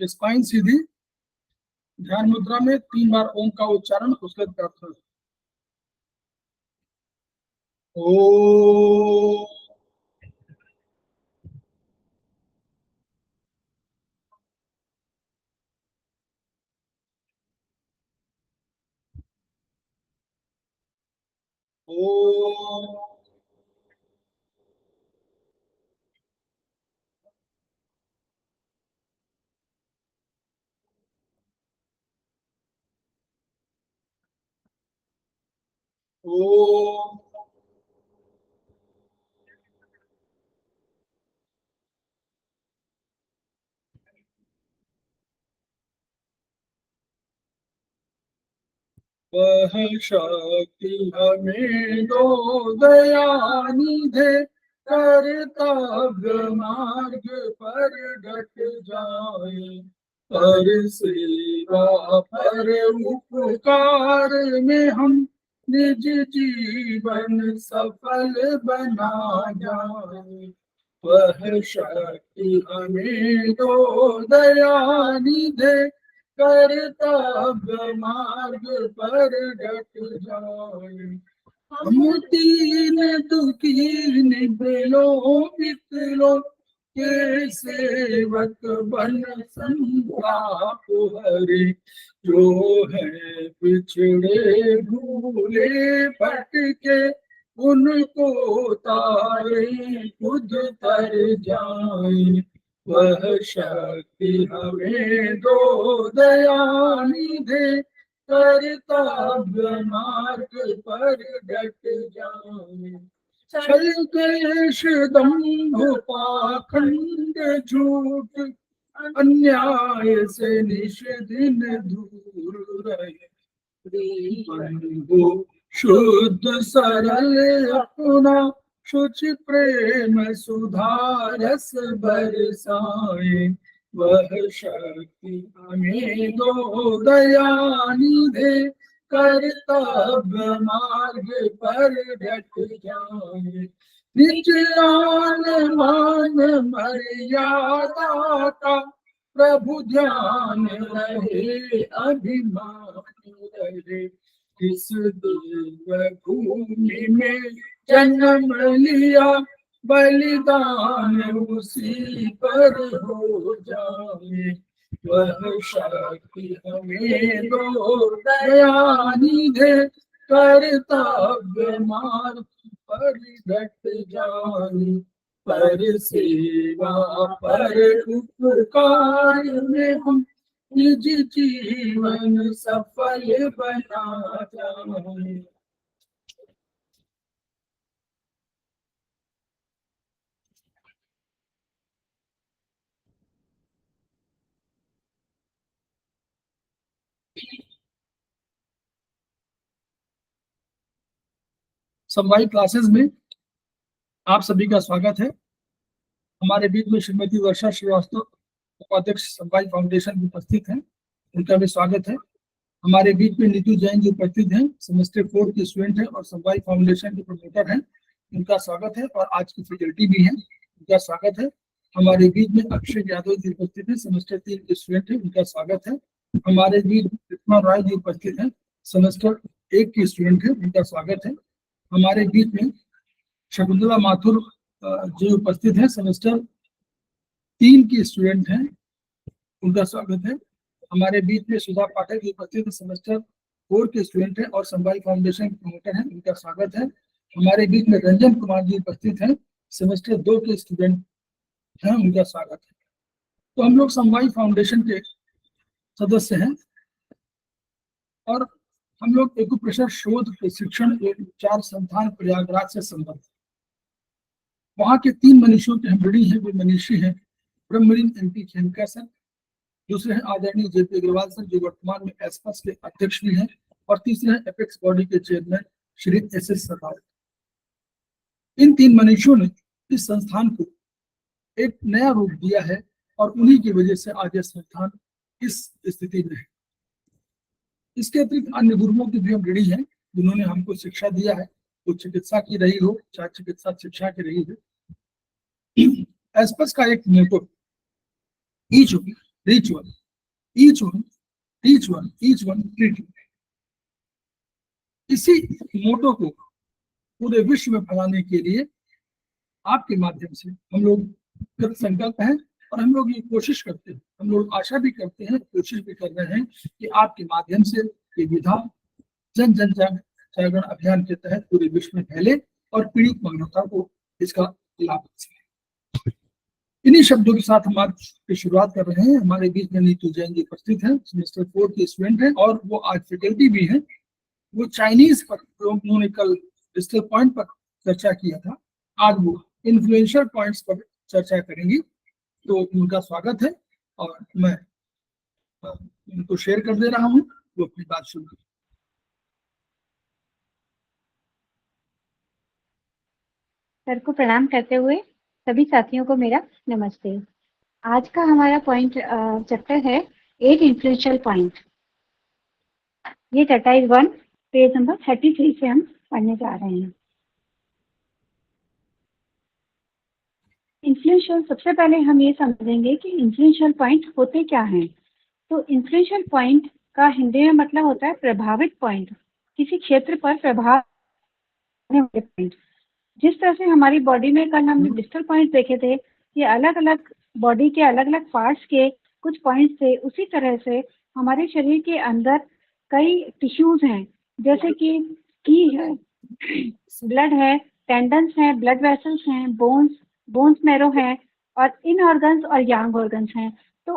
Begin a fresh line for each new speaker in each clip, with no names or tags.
Spine सीधी, ध्यान मुद्रा में 3 बार ओम का उच्चारण, उसके बाद प्रार्थना। ओ ओ वह शक्ति हमें दो दयानिधे, कर्तव्य मार्ग पर डट जाए, पर सेवा पर उपकार में हम निज जीवन सफल बना जाए। वह शक्ति हमें दो दयानिधे, कर्तव्य मार्ग पर डट जाए। हम तीन दुखी निबलो पितलो के सेवक बन संताप हरे, जो है पिछड़े भूले भटके, उनको तारे खुद तर जाए। वह शक्ति हमें दो दयानिधे, कर्तव्य मार्ग पर डट जाए। छल क्लेश दंभ पाखंड झूठ, अन्याय से निश दिन दूर रहे। बंधु शुद्ध सरल अपना, शुचि प्रेम सुधारस बरसाए। वह शक्ति हमें दो दयानिधे, कर्तव्य मार्ग पर डट जाए। निज आन मान मर्यादा का, प्रभु ध्यान रहे अभिमान रहे। इस देव भूमि में जन्म लिया, बलिदान उसी पर हो जाए। वह शक्ति हमें दो दयानिधे, कर्तव्य मार्ग पर डट जाए। पर सेवा पर उपकार में हम निज जीवन सफल बना जाए। समवाय क्लासेस में आप सभी का स्वागत है। हमारे बीच में श्रीमती वर्षा श्रीवास्तव, उपाध्यक्ष समवाय फाउंडेशन, उपस्थित हैं, उनका भी स्वागत है। हमारे बीच में नीतू जैन जी उपस्थित हैं, सेमेस्टर 4 की स्टूडेंट है और समवाय फाउंडेशन के प्रमोटर हैं, उनका स्वागत है। और आज की फैकल्टी भी है, उनका स्वागत है। हमारे बीच में अक्षय यादव जी उपस्थित है, सेमेस्टर 3 के स्टूडेंट है, उनका स्वागत है। हमारे बीच कृष्णा राय जी उपस्थित है, सेमेस्टर 1 की स्टूडेंट है, उनका स्वागत है। हमारे बीच में शकुंतला माथुर जी उपस्थित हैं, सेमेस्टर 3 की स्टूडेंट हैं, उनका स्वागत है। हमारे बीच में सुधा पाठक जी उपस्थित हैं, सेमेस्टर 4 के स्टूडेंट हैं और समवाय फाउंडेशन के प्रमोटर हैं, उनका स्वागत है। हमारे बीच में रंजन कुमार जी उपस्थित हैं, सेमेस्टर 2 के स्टूडेंट हैं, उनका स्वागत है। तो हम लोग समवाय फाउंडेशन के सदस्य हैं और हम लोग एक्यूप्रेशर शोध प्रशिक्षण एवं उपचार संस्थान प्रयागराज से संबंधित, वहाँ के 3 मनीषियों के हम ऋणी हैं। वे मनीषी हैं ब्रह्मलीन MP खेमका सर, दूसरे हैं आदरणीय JP अग्रवाल सर, जो वर्तमान में एस्पस के अध्यक्ष भी हैं, और तीसरे हैं एपेक्स बॉडी के चेयरमैन श्री SS सरदार। इन 3 मनीषियों ने इस संस्थान को एक नया रूप दिया है और उन्हीं की वजह से आज यह संस्थान इस स्थिति में है। इसके अतिरिक्त अन्य गुरुओं की भी हम ऋणी हैं, जिन्होंने हमको शिक्षा दिया है, वो चिकित्सा की रही हो चाहे चिकित्सा शिक्षा की रही हो। एस्पस का एक मोटो each reach one, each one, each one, each one treating। इसी मोटो को पूरे विश्व में फैलाने के लिए आपके माध्यम से हम लोग कृत संकल्प हैं और हम लोग ये कोशिश करते हैं, हम लोग आशा भी करते हैं, कोशिश भी कर रहे हैं कि आपके माध्यम से ये विधा जन जन जागरण अभियान के तहत पूरे विश्व में फैले और पीड़ित मानवता को इसका लाभ मिल सके। इन्हीं शब्दों के साथ हम आज की शुरुआत कर रहे हैं। हमारे बीच में नीतू जैन जी उपस्थित हैं, सेमेस्टर 4 के स्टूडेंट हैं और वो आज फैकल्टी भी हैं। वो चाइनीज पर उन्होंने कल डिजिटल पॉइंट पर चर्चा किया था, आज वो इन्फ्लुएंशियल पॉइंट्स पर चर्चा करेंगी। तो उनका स्वागत है और मैं उनको शेयर कर दे रहा हूँ, वो अपनी बात शुरू करें।
सर को प्रणाम करते हुए सभी साथियों को मेरा नमस्ते। आज का हमारा पॉइंट चैप्टर है 8 इन्फ्लुएंशियल पॉइंट। ये एक्सरसाइज 1 पेज नंबर 33 से हम पढ़ने जा रहे हैं। इन्फ्लुएंशियल, सबसे पहले हम ये समझेंगे कि इन्फ्लुएंशियल पॉइंट होते क्या हैं। तो इन्फ्लुएंशियल पॉइंट का हिंदी में मतलब होता है प्रभावित पॉइंट, किसी क्षेत्र पर प्रभाव करने वाले पॉइंट। जिस तरह से हमारी बॉडी में कल हमने डिजिटल पॉइंट देखे थे, ये अलग अलग बॉडी के अलग अलग पार्ट्स के कुछ पॉइंट्स थे, उसी तरह से हमारे शरीर के अंदर कई टिश्यूज हैं, जैसे कि की है, ब्लड है, टेंडन्स हैं, ब्लड वेसल्स हैं, बोन्स मैरो है और इन ऑर्गन्स और यांग ऑर्गन्स हैं। तो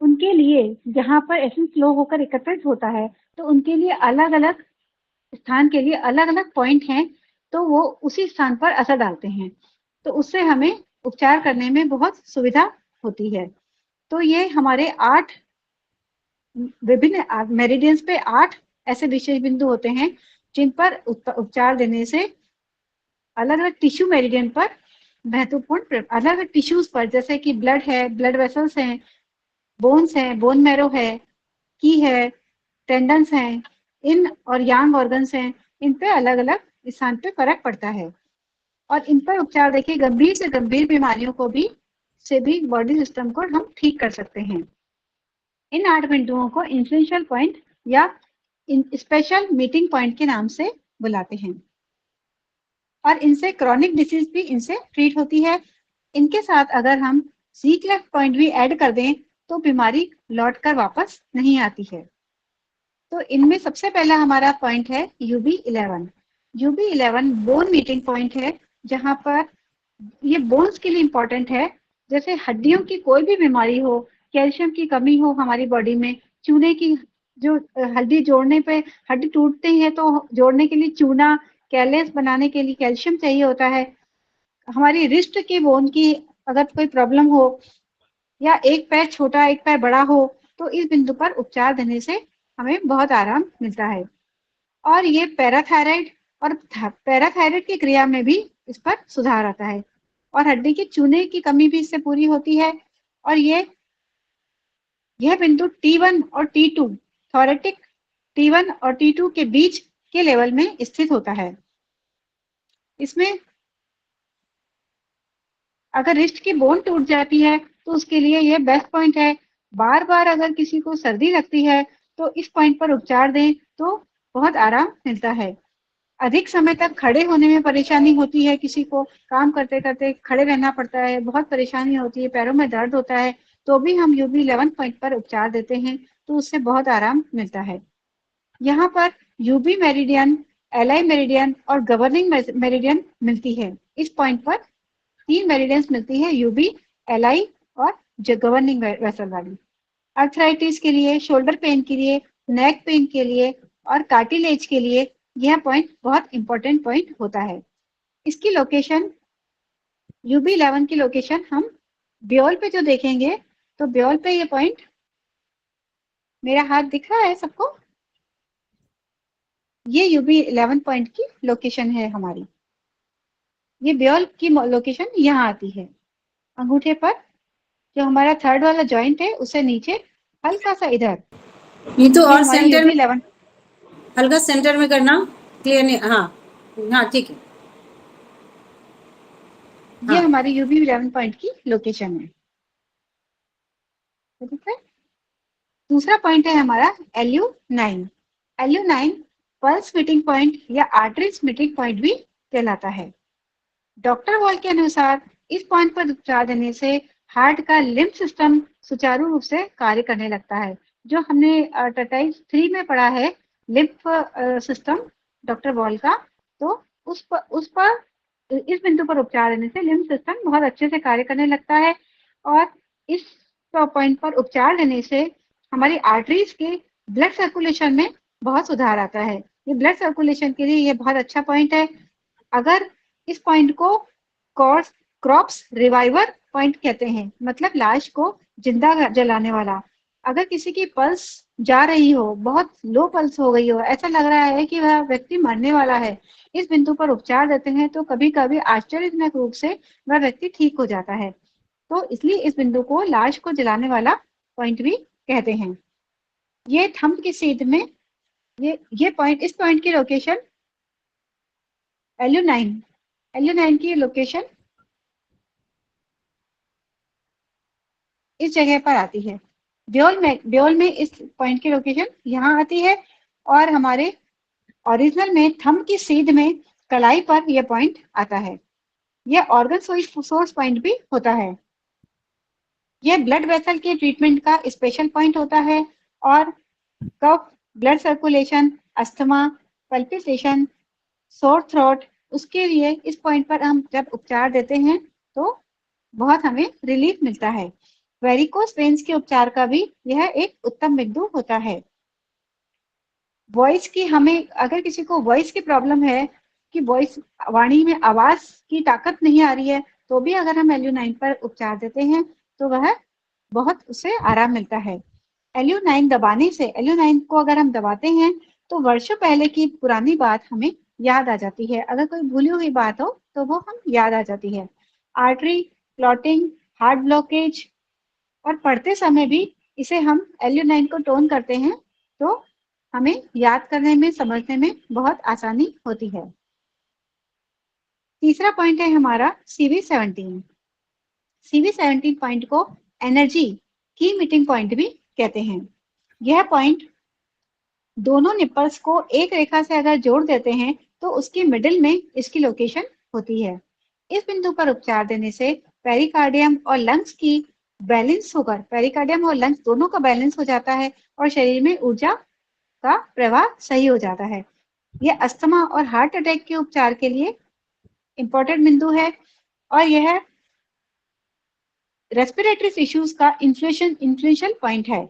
उनके लिए जहाँ पर एसेंस फ्लो होकर एकत्रित होता है, तो उनके लिए अलग अलग स्थान के लिए अलग अलग पॉइंट हैं, तो वो उसी स्थान पर असर डालते हैं। तो उससे हमें उपचार करने में बहुत सुविधा होती है। तो ये हमारे 8 विभिन्न मेरिडियंस पे 8 ऐसे विशेष बिंदु होते हैं जिन पर उपचार देने से अलग अलग टिश्यू मेरिडियन पर महत्वपूर्ण अलग अलग टिश्यूज पर, जैसे कि ब्लड है, ब्लड वेसल्स हैं, बोन्स हैं, बोन मैरो है, की है, टेंडन्स हैं, इन और यांग ऑर्गन्स हैं, इन पे अलग अलग स्थान पे फर्क पड़ता है। और इन पर उपचार देखिए गंभीर से गंभीर बीमारियों को भी बॉडी सिस्टम को हम ठीक कर सकते हैं। इन 8 बिंदुओं को इन्फ्लुएंशियल पॉइंट या स्पेशल मीटिंग पॉइंट के नाम से बुलाते हैं और इनसे क्रॉनिक डिसीज भी इनसे ट्रीट होती है। इनके साथ अगर हम सी क्लेफ्ट पॉइंट भी ऐड कर दें तो बीमारी लौट कर वापस नहीं आती है। तो इनमें सबसे पहला हमारा पॉइंट है UB11। UB11 bone meeting point है, जहां पर ये बोन्स के लिए इंपॉर्टेंट है। जैसे हड्डियों की कोई भी बीमारी हो, कैल्शियम की कमी हो हमारी बॉडी में, चूने की जो हड्डी जोड़ने पे हड्डी टूटते हैं तो जोड़ने के लिए चूना, कैलेस बनाने के लिए कैल्शियम चाहिए होता है। हमारी रिस्ट की बोन की अगर कोई प्रॉब्लम हो या एक पैर छोटा एक पैर बड़ा हो, तो इस बिंदु पर उपचार देने से हमें बहुत आराम मिलता है। और ये पैराथायराइड की क्रिया में भी इस पर सुधार आता है और हड्डी की चूने की कमी भी इससे पूरी होती है। और यह बिंदु T1 और T2 थोरेटिक T1 और T2 के बीच के लेवल में स्थित होता है। इसमें अगर रिस्ट की बोन टूट जाती है तो उसके लिए यह बेस्ट पॉइंट है। बार बार अगर किसी को सर्दी लगती है तो इस पॉइंट पर उपचार दें तो बहुत आराम मिलता है। अधिक समय तक खड़े होने में परेशानी होती है, किसी को काम करते करते खड़े रहना पड़ता है, बहुत परेशानी होती है, पैरों में दर्द होता है, तो भी हम UB11 पॉइंट पर उपचार देते हैं तो उससे बहुत आराम मिलता है। यहाँ पर UB मेरिडियन, LI मेरिडियन और गवर्निंग मेरिडियन मिलती है। इस पॉइंट पर 3 मेरिडियंस मिलती है, UB, LI और गवर्निंग वेसल वाली। अर्थराइटिस के लिए, शोल्डर पेन के लिए, नेक पेन के लिए और कार्टिलेज के लिए यह पॉइंट बहुत इंपॉर्टेंट पॉइंट होता है। इसकी लोकेशन UB11 की लोकेशन हम ब्योल पे जो देखेंगे, तो ब्योल पे ये पॉइंट, मेरा हाथ दिख रहा है सबको, ये UB11 पॉइंट की लोकेशन है हमारी। ये ब्योल की लोकेशन यहाँ आती है, अंगूठे पर जो हमारा थर्ड वाला जॉइंट है उससे नीचे हल्का सा इधर।
ये तो और सेंटर में हल्का सेंटर में करना, क्लियर नहीं। हाँ ठीक है।
ये हमारी UB11 पॉइंट की लोकेशन है। ठीक है। दूसरा पॉइंट है हमारा LU9। LU9 pulse meeting point या आर्टरीज मीटिंग पॉइंट भी कहलाता है। डॉक्टर वॉल के अनुसार इस पॉइंट पर उपचार देने से हार्ट का लिम्फ सिस्टम सुचारू रूप से कार्य करने लगता है। जो हमने टटाइज 3 में पढ़ा है लिम्फ सिस्टम डॉक्टर वॉल का, तो उस पर इस बिंदु पर उपचार देने से लिम्फ सिस्टम बहुत अच्छे से कार्य करने लगता है और इस पॉइंट पर उपचार देने से हमारी आर्टरीज के ब्लड सर्कुलेशन में बहुत सुधार आता है। ये ब्लड सर्कुलेशन के लिए ये बहुत अच्छा पॉइंट है। अगर इस पॉइंट को क्रॉप्स रिवाइवर पॉइंट कहते हैं, मतलब लाश को जिंदा जलाने वाला। अगर किसी की पल्स जा रही हो, बहुत लो पल्स हो गई हो, ऐसा लग रहा है कि वह व्यक्ति मरने वाला है, इस बिंदु पर उपचार देते हैं तो कभी कभी आश्चर्यजनक रूप से वह व्यक्ति ठीक हो जाता है। तो इसलिए इस बिंदु को लाश को जलाने वाला पॉइंट भी कहते हैं। ये थंब की सीध में ये पॉइंट, इस पॉइंट की लोकेशन LU9 की लोकेशन इस जगह पर आती है। ब्योल में इस पॉइंट की लोकेशन यहाँ आती है और हमारे ओरिजिनल में थंब की सीध में कलाई पर यह पॉइंट आता है। यह ऑर्गन सोर्स पॉइंट भी होता है। यह ब्लड वेसल के ट्रीटमेंट का स्पेशल पॉइंट होता है और cough, blood circulation, asthma, palpitation, sore throat, उसके लिए इस पॉइंट पर हम जब उपचार देते हैं तो बहुत हमें रिलीफ मिलता है। वेरिकोस वेन्स के उपचार का भी यह एक उत्तम बिंदु होता है। वॉइस की, हमें अगर किसी को वॉइस की प्रॉब्लम है कि वॉइस, वाणी में आवाज की ताकत नहीं आ रही है, तो भी अगर हम LU9 पर उपचार देते हैं तो वह बहुत उससे आराम मिलता है। LU9 दबाने से, LU9 को अगर हम दबाते हैं तो वर्षों पहले की पुरानी बात हमें याद आ जाती है। अगर कोई भूली हुई बात हो तो वो हम याद आ जाती है। आर्टरी क्लॉटिंग, हार्ट ब्लॉकेज और पढ़ते समय भी इसे हम LU9 को टोन करते हैं तो हमें याद करने में, समझने में बहुत आसानी होती है। तीसरा पॉइंट है हमारा CV17। CV17 पॉइंट को एनर्जी की मीटिंग पॉइंट भी कहते हैं। यह पॉइंट दोनों निपल्स को एक रेखा से अगर जोड़ देते हैं तो उसकी मिडिल में इसकी लोकेशन होती है। इस बिंदु पर उपचार देने से पेरिकार्डियम और लंग्स की बैलेंस होकर, पेरिकार्डियम और लंग्स दोनों का बैलेंस हो जाता है और शरीर में ऊर्जा का प्रवाह सही हो जाता है। यह अस्थमा और हार्ट अटैक के उपचार के लिए इंपॉर्टेंट बिंदु है और यह रेस्पिरेटरी इश्यूज का इन्फ्लुएंशियल पॉइंट है।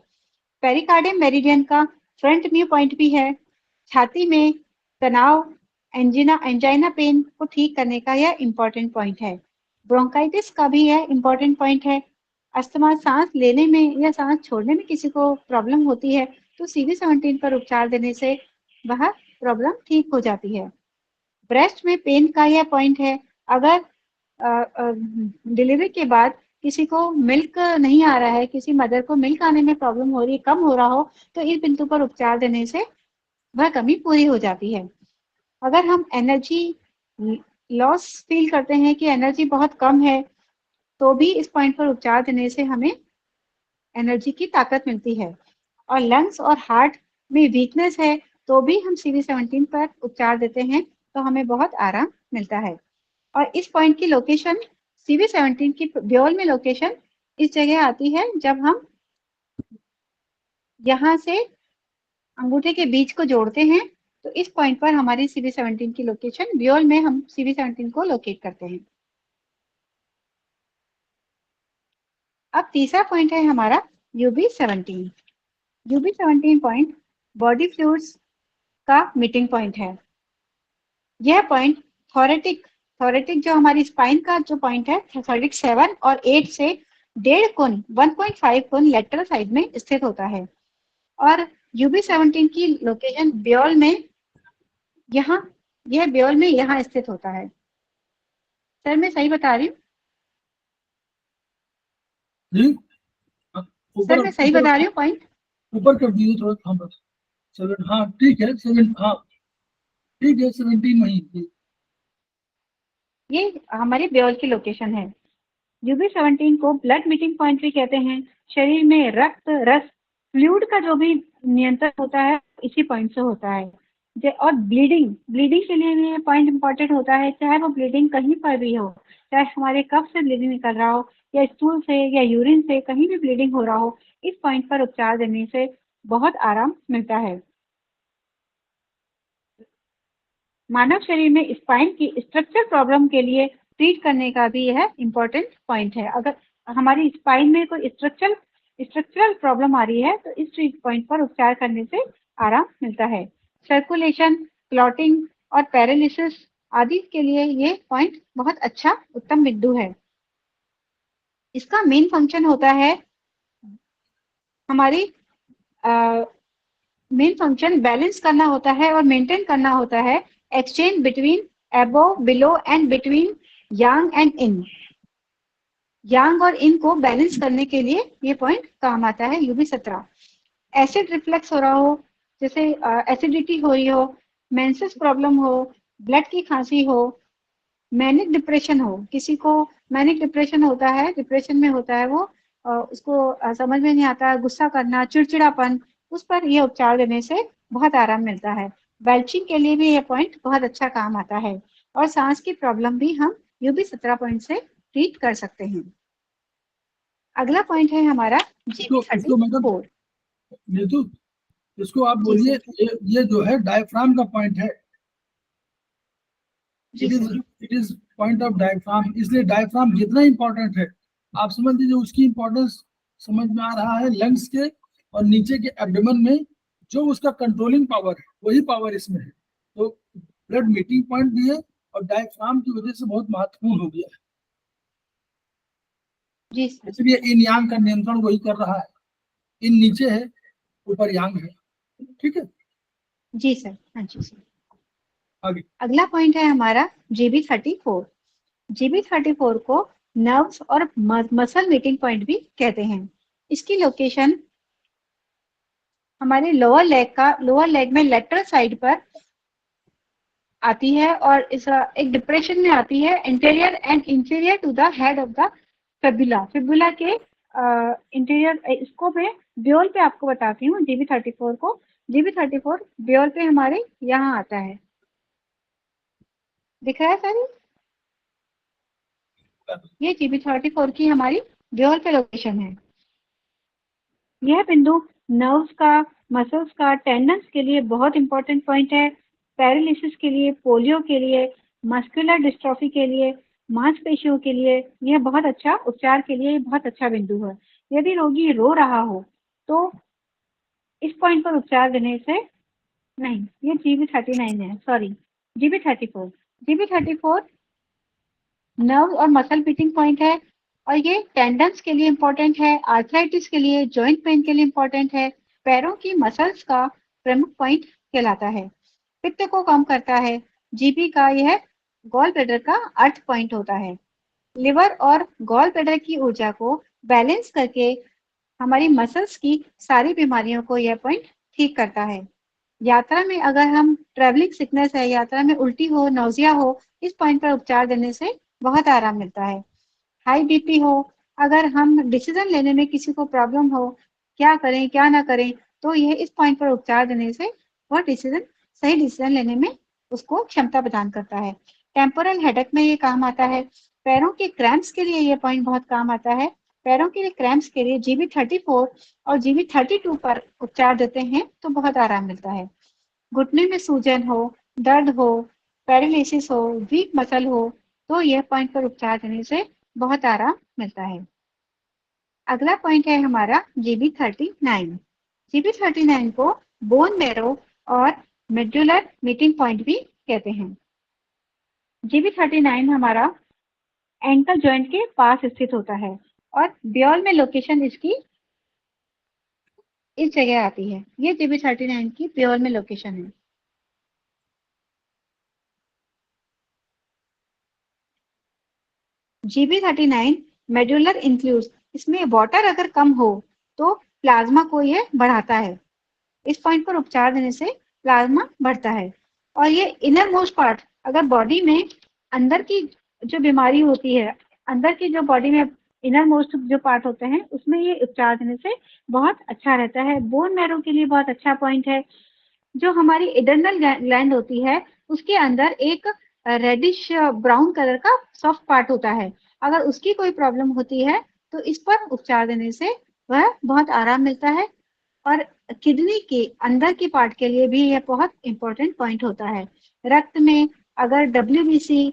पेरिकार्डियम मेरिडियन का फ्रंट व्यू पॉइंट भी है। छाती में तनाव, एंजाइना पेन को ठीक करने का यह इंपॉर्टेंट पॉइंट है। ब्रोंकाइटिस का भी यह इंपॉर्टेंट पॉइंट है। अस्थमा, सांस लेने में या सांस छोड़ने में किसी को प्रॉब्लम होती है तो CV17 पर उपचार देने से वह प्रॉब्लम ठीक हो जाती है। ब्रेस्ट में पेन का यह पॉइंट है। अगर डिलीवरी के बाद किसी को मिल्क नहीं आ रहा है, किसी मदर को मिल्क आने में प्रॉब्लम हो रही है, कम हो रहा हो, तो इस बिंदु पर उपचार देने से वह कमी पूरी हो जाती है। अगर हम एनर्जी लॉस फील करते हैं कि एनर्जी बहुत कम है, तो भी इस पॉइंट पर उपचार देने से हमें एनर्जी की ताकत मिलती है। और लंग्स और हार्ट में वीकनेस है तो भी हम CV17 पर उपचार देते हैं तो हमें बहुत आराम मिलता है। और इस पॉइंट की लोकेशन, CV17 की ब्योल में लोकेशन इस जगह आती है। जब हम यहाँ से अंगूठे के बीच को जोड़ते हैं तो इस पॉइंट पर हमारी CV17 की लोकेशन, ब्योल में हम CV17 को लोकेट करते हैं। अब तीसरा पॉइंट है हमारा UB17। UB17 point body fluids का मीटिंग पॉइंट है। यह पॉइंट थोरेटिक जो हमारी स्पाइन का जो पॉइंट है, थोरेटिक 7 और 8 से 1.5 कोण, 1.5 कोण लेटरल साइड में स्थित होता है। और UB17 की लोकेशन ब्योल में, यहाँ, यह ब्योल में यहाँ स्थित होता है। सर मैं सही बता रही हूँ?
जी,
सर मैं सही बता रही हूँ पॉइंट?
ऊपर कर दीजिए थोड़ा। हाँ बस 7, हाँ ठीक है, 7, हाँ ठीक है, 17 नहीं।
ये हमारी ब्योल की लोकेशन है। UB17 को ब्लड मीटिंग पॉइंट भी कहते हैं। शरीर में रक्त रस फ्लूइड का जो भी नियंत्रण होता है इसी पॉइंट से होता है। और ब्लीडिंग के लिए भी ये पॉइंट इंपॉर्टेंट होता है, चाहे वो ब्लीडिंग कहीं पर भी हो, चाहे हमारे कफ से ब्लीडिंग निकल रहा हो या स्टूल से या यूरिन से कहीं भी ब्लीडिंग हो रहा हो, इस पॉइंट पर उपचार देने से बहुत आराम मिलता है। मानव शरीर में स्पाइन की स्ट्रक्चर प्रॉब्लम के लिए ट्रीट करने का भी यह इम्पोर्टेंट पॉइंट है। अगर हमारी स्पाइन में कोई स्ट्रक्चरल प्रॉब्लम आ रही है तो इस ट्रीट पॉइंट पर उपचार करने से आराम मिलता है। सर्कुलेशन, क्लॉटिंग और पैरालिसिस आदि के लिए ये पॉइंट बहुत अच्छा उत्तम बिंदु है। इसका मेन फंक्शन होता है हमारी मेन फंक्शन बैलेंस करना होता है और मेंटेन करना होता है exchange between above, below and between yang and yin. Yang और इन को बैलेंस करने के लिए ये पॉइंट काम आता है UB17। एसिड रिफ्लेक्स हो रहा हो, जैसे एसिडिटी हो रही हो, मेंसेस प्रॉब्लम हो, ब्लड की खांसी हो, मैनिक डिप्रेशन हो, किसी को मैनिक डिप्रेशन होता है, डिप्रेशन में होता है वो, उसको समझ में नहीं आता, गुस्सा करना, चिड़चिड़ापन, उस पर यह उपचार देने से बहुत आराम मिलता है। बेल्चिंग के लिए भी यह पॉइंट बहुत अच्छा काम आता है और सांस की प्रॉब्लम भी हम UB17 पॉइंट से ट्रीट कर सकते हैं। अगला पॉइंट है हमारा
इसको मैडम
GB34।
नीतू, इसको आप बोलिए, ये जो है डायफ्राम का पॉइंट है। It is point of diaphragm, इसलिए डायफ्राम जितना इंपॉर्टेंट है आप समझ लीजिए, उसकी इंपॉर्टेंस समझ में आ रहा है। लंग्स के और नीचे के एब्डोमेन में जो उसका कंट्रोलिंग पावर है वही पावर इसमें है। तो ब्लड मीटिंग पॉइंट भी है और डायफ्राम की वजह से बहुत महत्वपूर्ण हो गया है। इसलिए इन यांग का नियंत्रण वही कर रहा है। इन नीचे है, ऊपर यांग है। ठीक है
जी सर। हाँ जी सर।
आगे
अगला पॉइंट है हमारा GB34। GB34 को नर्व्स और मसल मीटिंग पॉइंट भी कहते हैं। इसकी लोकेशन हमारे लोअर लेग में लेटरल साइड पर आती है और इस एक डिप्रेशन में आती है, interior and inferior to the head of the fibula के इंटीरियर। इसको मैं ब्योल पे आपको बताती हूँ। GB34 को, GB34 ब्योल पे हमारे यहाँ आता है, दिख रहा है सर? ये GB34 की हमारी ब्योल पे लोकेशन है। यह बिंदु नर्व्स का, मसल्स का, टेंडन्स के लिए बहुत इंपॉर्टेंट पॉइंट है। पैरालिसिस के लिए, पोलियो के लिए, मस्कुलर डिस्ट्रॉफी के लिए, मांसपेशियों के लिए यह बहुत अच्छा उपचार के लिए बहुत अच्छा बिंदु है। यदि रोगी रो रहा हो तो इस पॉइंट पर उपचार देने से, नहीं ये GB39 है, सॉरी GB34 नर्व और मसल बीटिंग पॉइंट है और ये टेंडन्स के लिए इंपॉर्टेंट है, आर्थराइटिस के लिए, जॉइंट पेन के लिए इंपॉर्टेंट है, पैरों की मसल्स का प्रमुख पॉइंट कहलाता है। पित्त को कम करता है। GB का यह गॉल ब्लैडर का अर्थ पॉइंट होता है। लिवर और गॉल ब्लैडर की ऊर्जा को बैलेंस करके हमारी मसल्स की सारी बीमारियों को यह पॉइंट ठीक करता है। यात्रा में अगर हम ट्रेवलिंग सिकनेस है, यात्रा में उल्टी हो, नौजिया हो, इस पॉइंट पर उपचार देने से बहुत आराम मिलता है। हाई BP हो, अगर हम डिसीजन लेने में किसी को प्रॉब्लम हो, क्या करें क्या ना करें, तो यह इस पॉइंट पर उपचार देने से वह सही डिसीजन लेने में उसको क्षमता प्रदान करता है। टेम्पोरल हेडेक में ये काम आता है। पैरों के क्रैम्प्स के लिए ये पॉइंट बहुत काम आता है। पैरों के क्रैम्प्स के लिए GB34 और GB32 पर उपचार देते हैं तो बहुत आराम मिलता है। घुटने में सूजन हो, दर्द हो, पैरालिसिस हो, वीक मसल हो, तो यह पॉइंट पर उपचार देने से बहुत आराम मिलता है। अगला पॉइंट है हमारा GB39। GB39 को बोन मैरो और मेडुलर मीटिंग पॉइंट भी कहते हैं। GB39 हमारा एंकल जॉइंट के पास स्थित होता है और ब्योल में लोकेशन इसकी इस जगह आती है। ये GB39 की ब्योल में लोकेशन है। GB39 मेडुलर इंफ्लूस, इसमें वाटर अगर कम हो तो प्लाज्मा को यह बढ़ाता है। इस पॉइंट पर उपचार देने से प्लाज्मा बढ़ता है। और ये इनर मोस्ट पार्ट, अगर बॉडी में अंदर की जो बीमारी होती है, अंदर की जो बॉडी में इनर मोस्ट जो पार्ट होते हैं उसमें ये उपचार देने से बहुत अच्छा रहता है। बोन मैरो के लिए बहुत अच्छा पॉइंट है। जो हमारी एडर्नल ग्लैंड होती है उसके अंदर एक रेडिश ब्राउन कलर का सॉफ्ट पार्ट होता है। अगर उसकी कोई प्रॉब्लम होती है तो इस पर उपचार देने से वह बहुत आराम मिलता है। और किडनी के अंदर की पार्ट के लिए भी यह बहुत इंपॉर्टेंट पॉइंट होता है। रक्त में अगर डब्ल्यूबीसी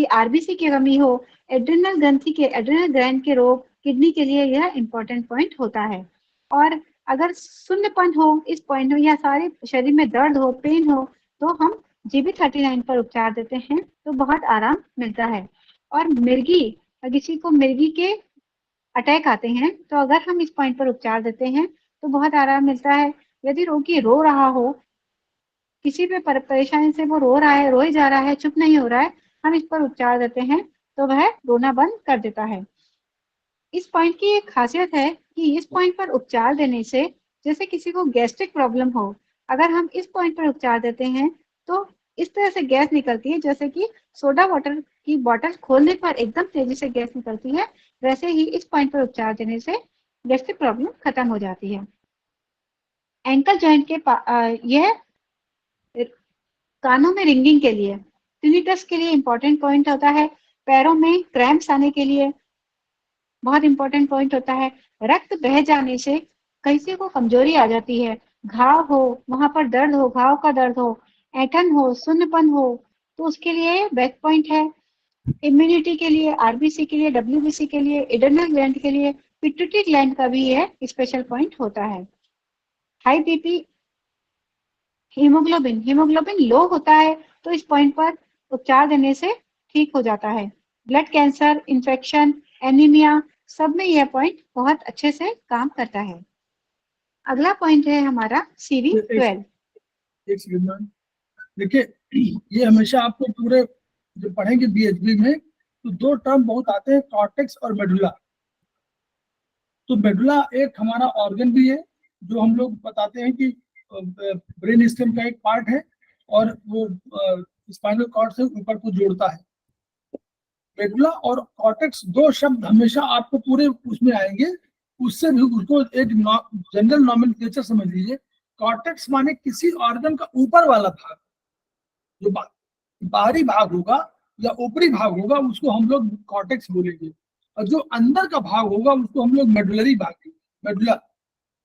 आरबीसी की कमी हो, एड्रिनल ग्लैंड के रोग, किडनी के लिए यह इंपॉर्टेंट पॉइंट होता है। और अगर शून्यपन हो इस पॉइंट में या सारे शरीर में दर्द हो, पेन हो, तो हम GB39 पर उपचार देते हैं तो बहुत आराम मिलता है। और मिर्गी, किसी को मिर्गी के अटैक आते हैं तो अगर हम इस पॉइंट पर उपचार देते हैं तो बहुत आराम मिलता है। यदि रोगी रो रहा हो, किसी भी परेशानी से वो रो रहा है, रोए जा रहा है, चुप नहीं हो रहा है, हम इस पर उपचार देते हैं तो वह रोना बंद कर देता है। इस पॉइंट की एक खासियत है कि इस पॉइंट पर उपचार देने से, जैसे किसी को गैस्ट्रिक प्रॉब्लम हो, अगर हम इस पॉइंट पर उपचार देते हैं तो इस तरह से गैस निकलती है जैसे कि सोडा वाटर की बोतल खोलने पर एकदम तेजी से गैस निकलती है, वैसे ही इस पॉइंट पर उपचार देने से गैस्ट्रिक प्रॉब्लम खत्म हो जाती है। एंकल जॉइंट के यह कानों में रिंगिंग के लिए, टिनिटस के लिए इंपॉर्टेंट पॉइंट होता है। पैरों में क्रैम्प्स आने के लिए बहुत इंपॉर्टेंट पॉइंट होता है। रक्त बह जाने से किसी को कमजोरी आ जाती है, घाव हो, वहां पर दर्द हो, घाव का दर्द हो, ऐंठन हो, सुन्नपन हो, तो उसके लिए बैक पॉइंट है। इम्यूनिटी के लिए, आरबीसी के लिए, डब्ल्यूबीसी के लिए, एडर्नल ग्लैंड के लिए, पिट्यूटरी ग्लैंड का भी यह स्पेशल पॉइंट होता है। हाई बीपी, हीमोग्लोबिन लो होता है तो इस पॉइंट पर उपचार देने से ठीक हो जाता है। ब्लड कैंसर, इन्फेक्शन, एनीमिया, सब में यह पॉइंट बहुत अच्छे से काम करता है। अगला पॉइंट है हमारा CV12।
एक सेकंड मैम, देखिए ये हमेशा आपको पूरे जो पढ़ेंगे BHB में तो दो टर्म बहुत आते हैं, कॉर्टेक्स और मेडुला। तो मेडुला एक हमारा ऑर्गन भी है जो हम लोग बताते हैं कि ब्रेन स्टेम का एक पार्ट है और वो स्पाइनल कॉर्ड से ऊपर को जोड़ता है। मेडुला और कॉर्टेक्स दो शब्द हमेशा आपको पूरे उसमें आएंगे, उससे भी उसको एक जनरल नॉमेनक्लेचर समझ लीजिए। कॉर्टेक्स माने किसी ऑर्गन का ऊपर वाला भाग, जो बाहरी भाग होगा या ऊपरी भाग होगा उसको हम लोग कॉर्टेक्स बोलेंगे, और जो अंदर का भाग होगा उसको हम लोग मेडुलरी भाग, मेडुला।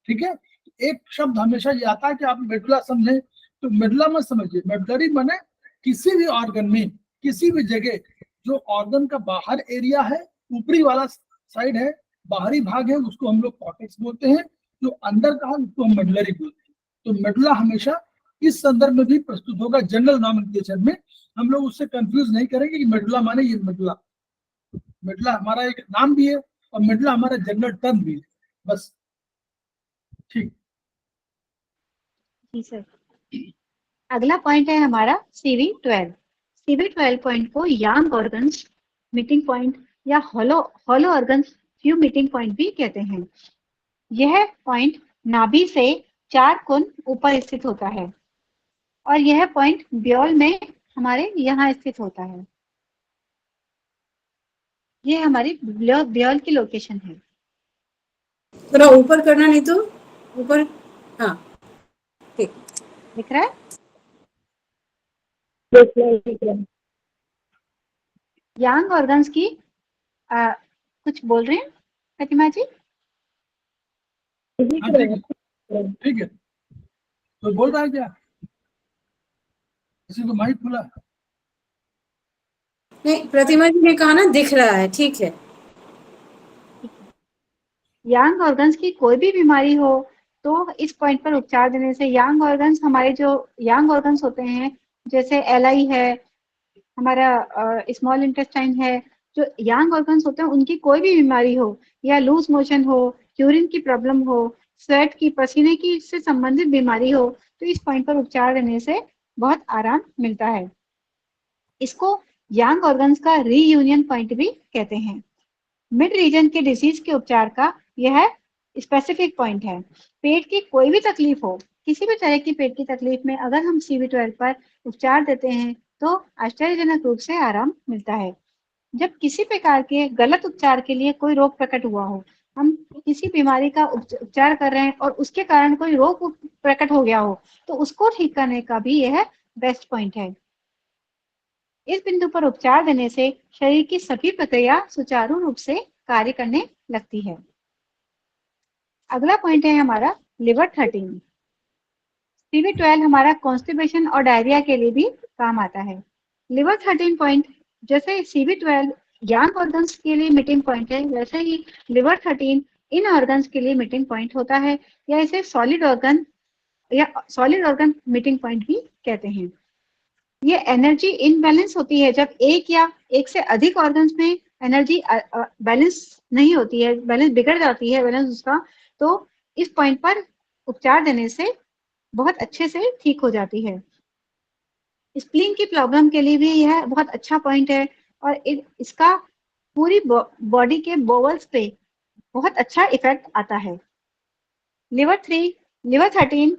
ठीक है, एक शब्द हमेशा ये आता है कि आप मेडुला समझे तो मेडुला मत समझिए। मेडुलरी माने किसी भी ऑर्गन में, किसी भी जगह जो ऑर्गन का बाहर एरिया है, ऊपरी वाला साइड है, बाहरी भाग है, उसको हम लोग कॉर्टेक्स बोलते हैं। जो अंदर का है उसको हम मेडुलरी बोलते हैं। तो मेडुला हमेशा इस संदर्भ में भी प्रस्तुत होगा जनरल नॉमेनक्लेचर में। हम लोग उससे कंफ्यूज नहीं करेंगे कि मेडुला माने ये मेडुला। मेडुला हमारा एक नाम भी है और मेडुला हमारा जनरल टर्म भी है, बस। ठीक,
जी सर। अगला पॉइंट है हमारा CV12। CV12 पॉइंट को यांग ऑर्गन्स मीटिंग पॉइंट या hollow organs few meeting point भी कहते हैं। यह पॉइंट नाभि से 4 कोण ऊपर स्थित होता है और यह पॉइंट ब्योल में हमारे यहाँ स्थित होता है। ये हमारी ब्योल की लोकेशन है।
थोड़ा ऊपर करना, नहीं तो ऊपर, हाँ ठीक
दिख रहा है? यांग ऑर्गन्स की कुछ बोल रहे हैं प्रतिमा जी?
हाँ ठीक है। तो बोल रहा है क्या, किसी को माइक खुला?
नहीं, प्रतिमा जी ने कहा ना दिख रहा है, ठीक है।
यांग ऑर्गन्स की कोई भी बीमारी हो तो इस पॉइंट पर उपचार देने से यांग ऑर्गन्स, हमारे जो यांग ऑर्गन्स होते हैं जैसे LI है, हमारा स्मॉल इंटेस्टाइन है, जो यांग ऑर्गन्स होते हैं उनकी कोई भी बीमारी हो या लूज मोशन हो, यूरिन की प्रॉब्लम हो, स्वेट की, पसीने की से संबंधित बीमारी हो, तो इस पॉइंट पर उपचार देने से बहुत आराम मिलता है। इसको यांग ऑर्गन्स का रीयूनियन पॉइंट भी कहते हैं। मिड रीजन के डिसीज के उपचार का यह स्पेसिफिक पॉइंट है। पेट की कोई भी तकलीफ हो, किसी भी तरह की पेट की तकलीफ में अगर हम CV12 पर उपचार देते हैं तो आश्चर्यजनक रूप से आराम मिलता है। जब किसी प्रकार के गलत उपचार के लिए कोई रोग प्रकट हुआ हो, हम किसी बीमारी का उपचार कर रहे हैं और उसके कारण कोई रोग प्रकट हो गया हो, तो उसको ठीक करने का भी यह बेस्ट पॉइंट है। इस बिंदु पर उपचार देने से शरीर की सभी प्रक्रिया सुचारू रूप से कार्य करने लगती है। अगला पॉइंट है हमारा लिवर 13। CV12 हमारा कॉन्स्टिपेशन और डायरिया के लिए भी काम आता है। लिवर 13 पॉइंट जैसे CV12 यंग ऑर्गन्स के लिए मीटिंग पॉइंट है, वैसे ही लिवर 13 इन ऑर्गन्स के लिए मीटिंग पॉइंट होता है, या इसे सॉलिड ऑर्गन मीटिंग पॉइंट भी कहते हैं। ये एनर्जी इनबैलेंस होती है जब एक या एक से अधिक ऑर्गन्स में एनर्जी बैलेंस नहीं होती है, बैलेंस बिगड़ जाती है बैलेंस उसका, तो इस पॉइंट पर उपचार देने से बहुत अच्छे से ठीक हो जाती है। स्प्लीन की प्रॉब्लम के लिए भी यह बहुत अच्छा पॉइंट है और इसका पूरी बॉडी के बोवल्स पे बहुत अच्छा इफेक्ट आता है। लिवर 13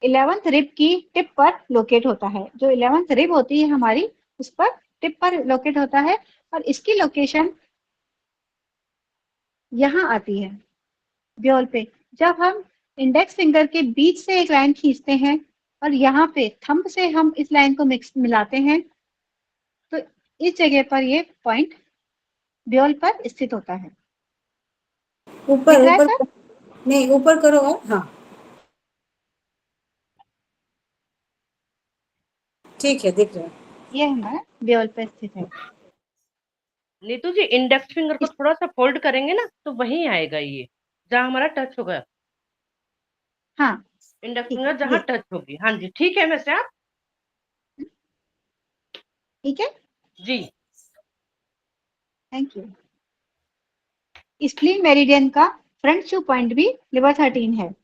11th रिब की टिप पर लोकेट होता है। जो 11th रिब होती है हमारी, उस पर टिप पर लोकेट होता है और इसकी लोकेशन यहाँ आती है ब्योल पे। जब हम इंडेक्स फिंगर के बीच से एक लाइन खींचते हैं और यहाँ पे थंब से हम इस लाइन को मिलाते हैं, तो इस जगह पर ये पॉइंट ब्योल पर स्थित होता है।
ऊपर
दिख रहा है
ऊपर
सर?
नहीं, ऊपर करो आप। हाँ ठीक है, दिख रहा है।
ये हमारा ब्योल पर स्थित है।
नीतू जी, इंडेक्स फिंगर को थोड़ा सा फोल्ड करेंगे ना तो वहीं आएगा, ये जहाँ हमारा टच होगा,
हाँ
इंडेक्स
ठीक
फिंगर
है,
जहाँ
ये
टच होगी। हाँ जी, ठीक है वैसे आप।
ठीक है,
जी
थैंक यू। स्प्लीन मेरिडियन का फ्रंट शू पॉइंट भी लिवर 13 है।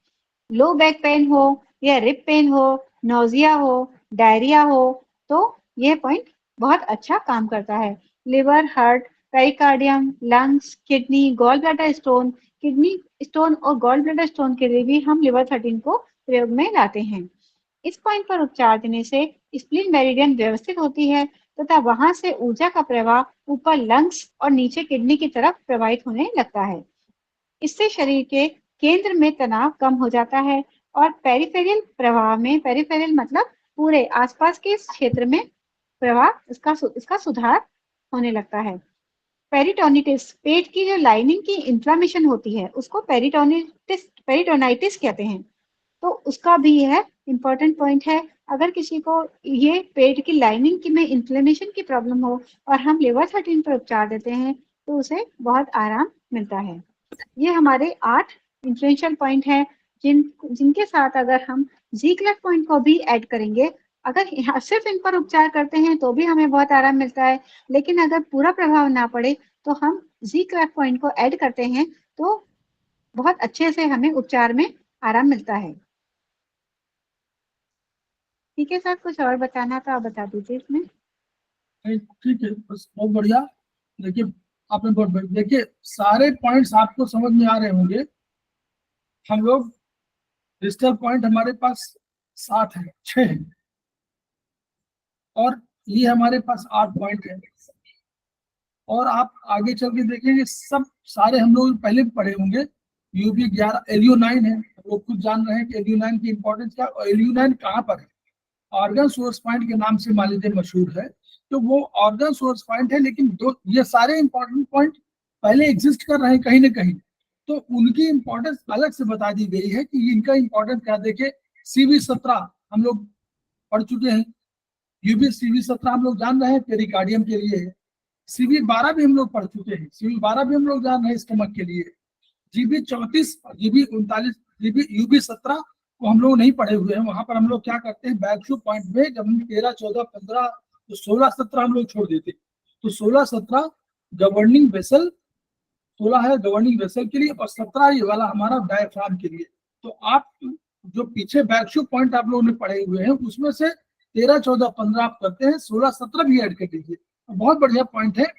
लो बैक पेन हो या रिप पेन हो, नोजिया हो, डायरिया हो, तो यह पॉइंट बहुत अच्छा काम करता है। Liver, heart, pericardium, lungs, kidney, gall bladder stone, kidney stone और गॉल ब्लैडर स्टोन के लिए भी हम लिवर 13 को प्रयोग में लाते हैं। इस पॉइंट पर उपचार देने से स्प्लीन मेरिडियन व्यवस्थित होती है तथा वहां से ऊर्जा का प्रवाह ऊपर लंग्स और नीचे किडनी की तरफ प्रवाहित होने लगता है। इससे शरीर के केंद्र में तनाव कम हो जाता है और पेरिफेरल प्रवाह में, पेरिफेरल मतलब पूरे आसपास के क्षेत्र में प्रवाह, इसका सुधार होने लगता है। पेरिटोनिटिस, पेट की जो लाइनिंग की इन्फ्लामेशन होती है उसको पेरिटोनाइटिस कहते हैं, तो उसका भी यह इम्पोर्टेंट पॉइंट है। अगर किसी को ये पेट की लाइनिंग की में इन्फ्लेमेशन की प्रॉब्लम हो और हम लिवर 13 पर उपचार देते हैं तो उसे बहुत आराम मिलता है। ये हमारे 8 इन्फ्लुएंशियल पॉइंट हैं जिनके साथ अगर हम ज़ीग्लर पॉइंट को भी ऐड करेंगे, अगर सिर्फ इन पर उपचार करते हैं तो भी हमें बहुत आराम मिलता है, लेकिन अगर पूरा प्रभाव ना पड़े तो हम ज़ीग्लर पॉइंट को ऐड करते हैं तो बहुत अच्छे से हमें उपचार में आराम मिलता है। ठीक है सर, कुछ और बताना तो आप बता दीजिए इसमें।
ठीक है, बस बहुत बढ़िया। देखिए, आपने बहुत बढ़िया, देखिए सारे पॉइंट्स आपको समझ में आ रहे होंगे। हम लोग डिजिटल पॉइंट हमारे पास 7 है, 6 है, और ये हमारे पास 8 पॉइंट है। और आप आगे चल के देखेंगे सब सारे हम लोग पहले भी पढ़े होंगे। यूबी 11 LU9 है, वो खुद जान रहे हैं कि LU9 की इंपॉर्टेंस क्या, और LU9 कहाँ पर है। ऑर्गन सोर्स पॉइंट के नाम से मान लीजिए मशहूर है, तो वो ऑर्गन सोर्स पॉइंट है, लेकिन दो ये सारे इंपॉर्टेंट पॉइंट पहले एग्जिस्ट कर रहे हैं कहीं ना कहीं, तो उनकी इंपॉर्टेंस अलग से बता दी गई है कि इनका इंपॉर्टेंस क्या। देखे, CV17 हम लोग पढ़ चुके हैं, यूबी CV17 हम लोग जान रहे हैं पेरिकार्डियम के लिए है। CV12 भी हम लोग पढ़ चुके हैं, CV12 भी हम लोग जान रहे हैं स्टमक के लिए। GB34, GB39, UB17 को हम लोग नहीं पढ़े हुए हैं। वहां पर हम लोग क्या करते हैं, बैकशू पॉइंट में जब हम 13, 14, 15 तो 16, 17 हम लोग छोड़ देते, तो 16, 17 गवर्निंग वेसल, 16 है गवर्निंग वेसल के लिए और 17 ये वाला हमारा डायफ्राम के लिए। तो आप जो पीछे बैकशू पॉइंट आप लोगों ने पढ़े हुए हैं उसमें से 13, 14, 15 आप करते हैं, 16, 17 भी ऐड कर दीजिए, तो बहुत बढ़िया पॉइंट है।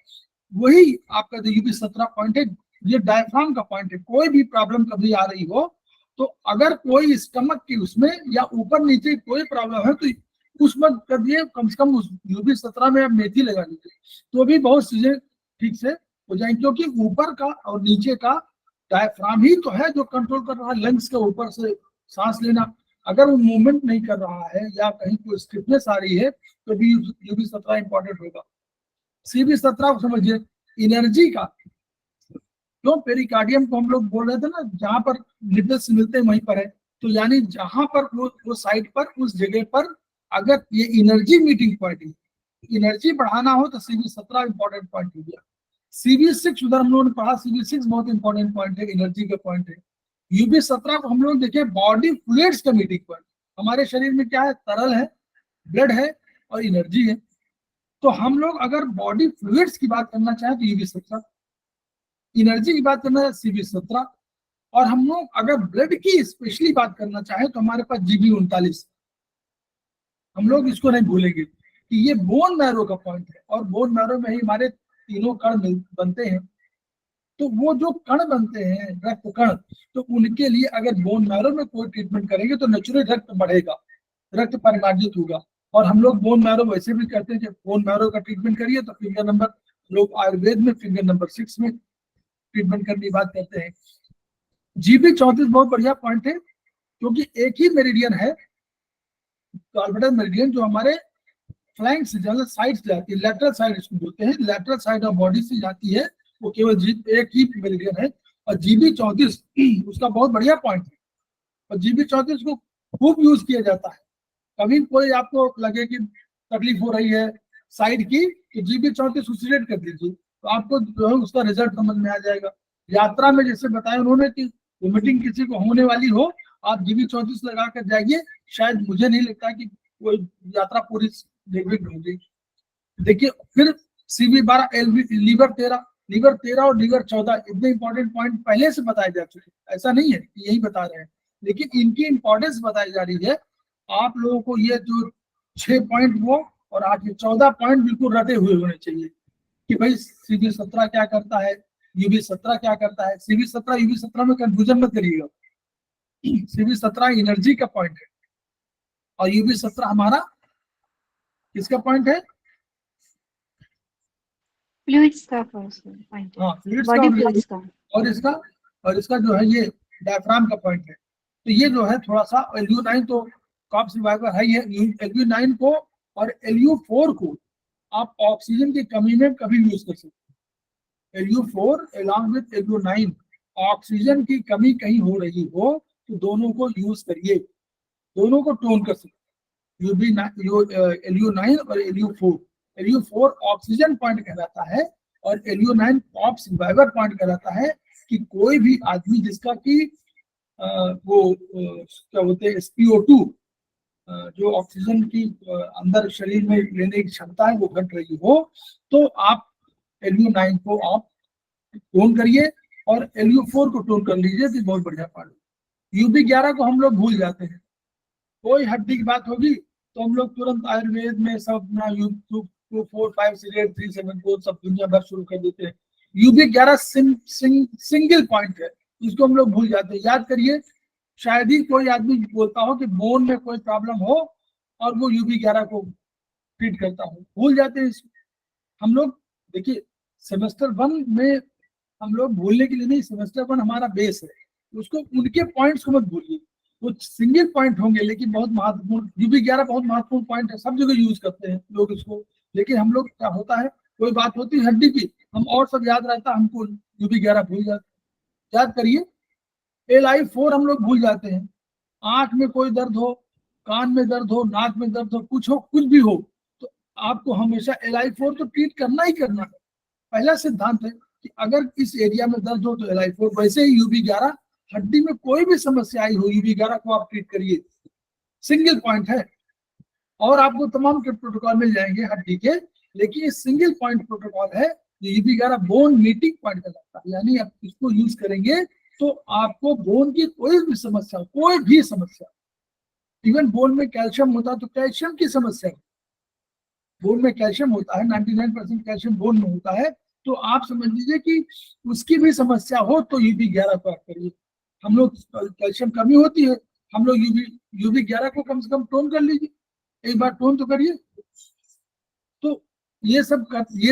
वही आपका जो UB17 पॉइंट है, ये डायफ्राम का पॉइंट है। कोई भी प्रॉब्लम कभी आ रही हो तो अगर कोई स्टमक की उसमें या ऊपर नीचे कोई प्रॉब्लम है तो उस वक्त कर दिए, कम से कम उस UB17 में आप मेथी लगा लीजिए, तो भी बहुत चीजें ठीक से हो जाएंगे, क्योंकि ऊपर का और नीचे का डायफ्राम ही तो है जो कंट्रोल कर रहा है लंग्स के ऊपर से सांस लेना। अगर वो मूवमेंट नहीं कर रहा है या कहीं कोई स्टिफनेस आ रही है तो भी UB17 इंपॉर्टेंट होगा। CV17 को समझिए, एनर्जी का, क्यों पेरिकार्डियम को हम लोग बोल रहे थे ना, जहां पर निपल्स मिलते हैं वहीं पर है, तो यानी जहां पर वो साइड पर, उस जगह पर अगर ये एनर्जी मीटिंग पॉइंट है, एनर्जी बढ़ाना हो तो CV17 इंपॉर्टेंट पॉइंट हो गया। CV6 उधर हम लोगों ने पढ़ा, CV6 बहुत इंपॉर्टेंट पॉइंट है, एनर्जी का पॉइंट है। UB17 को हम लोग देखे बॉडी फ्लूइड्स का मीटिंग पॉइंट। हमारे शरीर में क्या है, तरल है, ब्लड है और एनर्जी है। तो हम लोग अगर बॉडी फ्लूइड्स की बात करना चाहें तो UB17, एनर्जी की बात करना है CV17, और हम लोग अगर ब्लड की स्पेशली बात करना चाहें तो हमारे पास GB39। हम लोग इसको नहीं भूलेंगे कि ये बोन मैरो का पॉइंट है, और बोन मैरो में ही हमारे तीनों कण बनते हैं। तो वो जो कण बनते हैं, रक्त कण, तो उनके लिए अगर बोन मैरो में कोई ट्रीटमेंट करेंगे तो नेचुरल रक्त बढ़ेगा, रक्त परिमार्जित होगा। और हम लोग बोन मैरो वैसे भी करते हैं कि बोन मैरो का ट्रीटमेंट करिए तो फिंगर नंबर, लोग आयुर्वेद में फिंगर नंबर 6 में ट्रीटमेंट करने की बात करते हैं। GB34 बहुत बढ़िया पॉइंट है, क्योंकि एक ही मेरिडियन है, ऑर्बिटल मेरिडियन, जो हमारे फ्लैंक से ज्यादा साइड से जाती है, लेटरल साइड इसको बोलते हैं, लेटरल साइड ऑफ बॉडी से जाती है, वो केवल एक ही मेरिडियन है। और GB34 उसका बहुत बढ़िया पॉइंट है, और GB34 को खूब यूज किया जाता है। कभी कोई आपको लगे कि तकलीफ हो रही है साइड की, तो GB34 को सिलेक्ट कर दीजिए, तो आपको जो है उसका रिजल्ट समझ में आ जाएगा। यात्रा में जैसे बताया उन्होंने कि वोमिटिंग किसी को होने वाली हो, आप GB34 लगा कर जाइए, शायद मुझे नहीं लगता कि कोई यात्रा पूरी नेगेटिव होगी। देखिए फिर CV12 लीवर 13 और लीवर 14 इतने इंपॉर्टेंट पॉइंट पहले से बताए जा चुके हैं, ऐसा नहीं है कि यही बता रहे हैं, लेकिन इनकी इंपॉर्टेंस बताई जा रही है। आप लोगों को ये जो 6 पॉइंट वो और 8 14 पॉइंट बिल्कुल रटे हुए होने चाहिए कि भाई CV17 क्या करता है, UB17 क्या करता है। CV17 UB17 में कंफ्यूजन मत करिएगा। CV17 एनर्जी का पॉइंट है और UB17 हमारा किसका पॉइंट है,
फ्लूइड्स का पॉइंट है,
हाँ फ्लूइड्स
बॉडी
का,
फ्लूइड्स का।
और इसका जो है ये डायफ्राम का पॉइंट है। तो ये जो है थोड़ा सा LU9 तो कॉप सर्वाइवर है ही है, LU9 को और LU4 को आप ऑक्सीजन की कमी में कभी यूज कर सकते हैं। LU4 along with LU9, oxygen की कमी कहीं हो रही हो तो दोनों को यूज करिए, दोनों को टोन कर सकते हैं। LU9 और LU4 ऑक्सीजन पॉइंट कहलाता है और LU9 कॉप सर्वाइवर पॉइंट कहलाता है कि कोई भी आदमी जिसका कि क्या बोलते हैं SpO2, जो ऑक्सीजन की अंदर शरीर में लेने की क्षमता है वो घट रही हो, तो आप LU9 को आप टोन करिए और LU4 को टोन कर लीजिए, तो बहुत बढ़िया पार्ट। UB11 को हम लोग भूल जाते हैं, कोई हड्डी की बात होगी तो हम लोग तुरंत आयुर्वेद में सब ना U2 4 5 6 3 7 4 सब दुनिया भर शुरू कर देते हैं। UB11 सिंगल पॉइंट है, इसको हम लोग भूल जाते हैं। याद करिए, शायद ही कोई आदमी बोलता हो कि बोन में कोई प्रॉब्लम हो और वो UB11 को ट्रीट करता हो, भूल जाते हैं इसको हम लोग। देखिए सेमेस्टर 1 में हम लोग भूलने के लिए नहीं, सेमेस्टर 1 हमारा बेस है, उसको उनके पॉइंट्स को मत भूलिए, वो सिंगल पॉइंट होंगे लेकिन बहुत महत्वपूर्ण। UB11 बहुत महत्वपूर्ण पॉइंट है, सब जगह यूज करते हैं लोग इसको, लेकिन हम लोग क्या होता है, कोई बात होती है हड्डी की, हम और सब याद रहता, हमको UB11 भूल जाते। याद करिए LI4 हम लोग भूल जाते हैं। आंख में कोई दर्द हो, कान में दर्द हो, नाक में दर्द हो, कुछ हो, कुछ भी हो, तो आपको हमेशा LI4 तो ट्रीट करना ही करना है। पहला सिद्धांत है कि अगर इस एरिया में दर्द हो तो LI4, वैसे ही UB11 हड्डी में कोई भी समस्या आई हो, UB11 को आप ट्रीट करिए, सिंगल पॉइंट है। और आपको तमाम के प्रोटोकॉल मिल जाएंगे हड्डी के, लेकिन ये सिंगल पॉइंट प्रोटोकॉल है जो UB11 बोन मीटिंग पॉइंट कहलाता है। यानी आप इसको यूज करेंगे तो आपको बोन की कोई भी समस्या, इवन बोन में कैल्शियम होता है तो कैल्शियम की समस्या, बोन में कैल्शियम होता है, 99% कैल्शियम बोन में होता है, तो आप समझ लीजिए कि उसकी भी समस्या हो तो UB11 को आप करिए। हम लोग कैल्शियम कमी होती है, हम लोग UB11 को कम से कम टोन कर लीजिए, एक बार टोन तो करिए। तो ये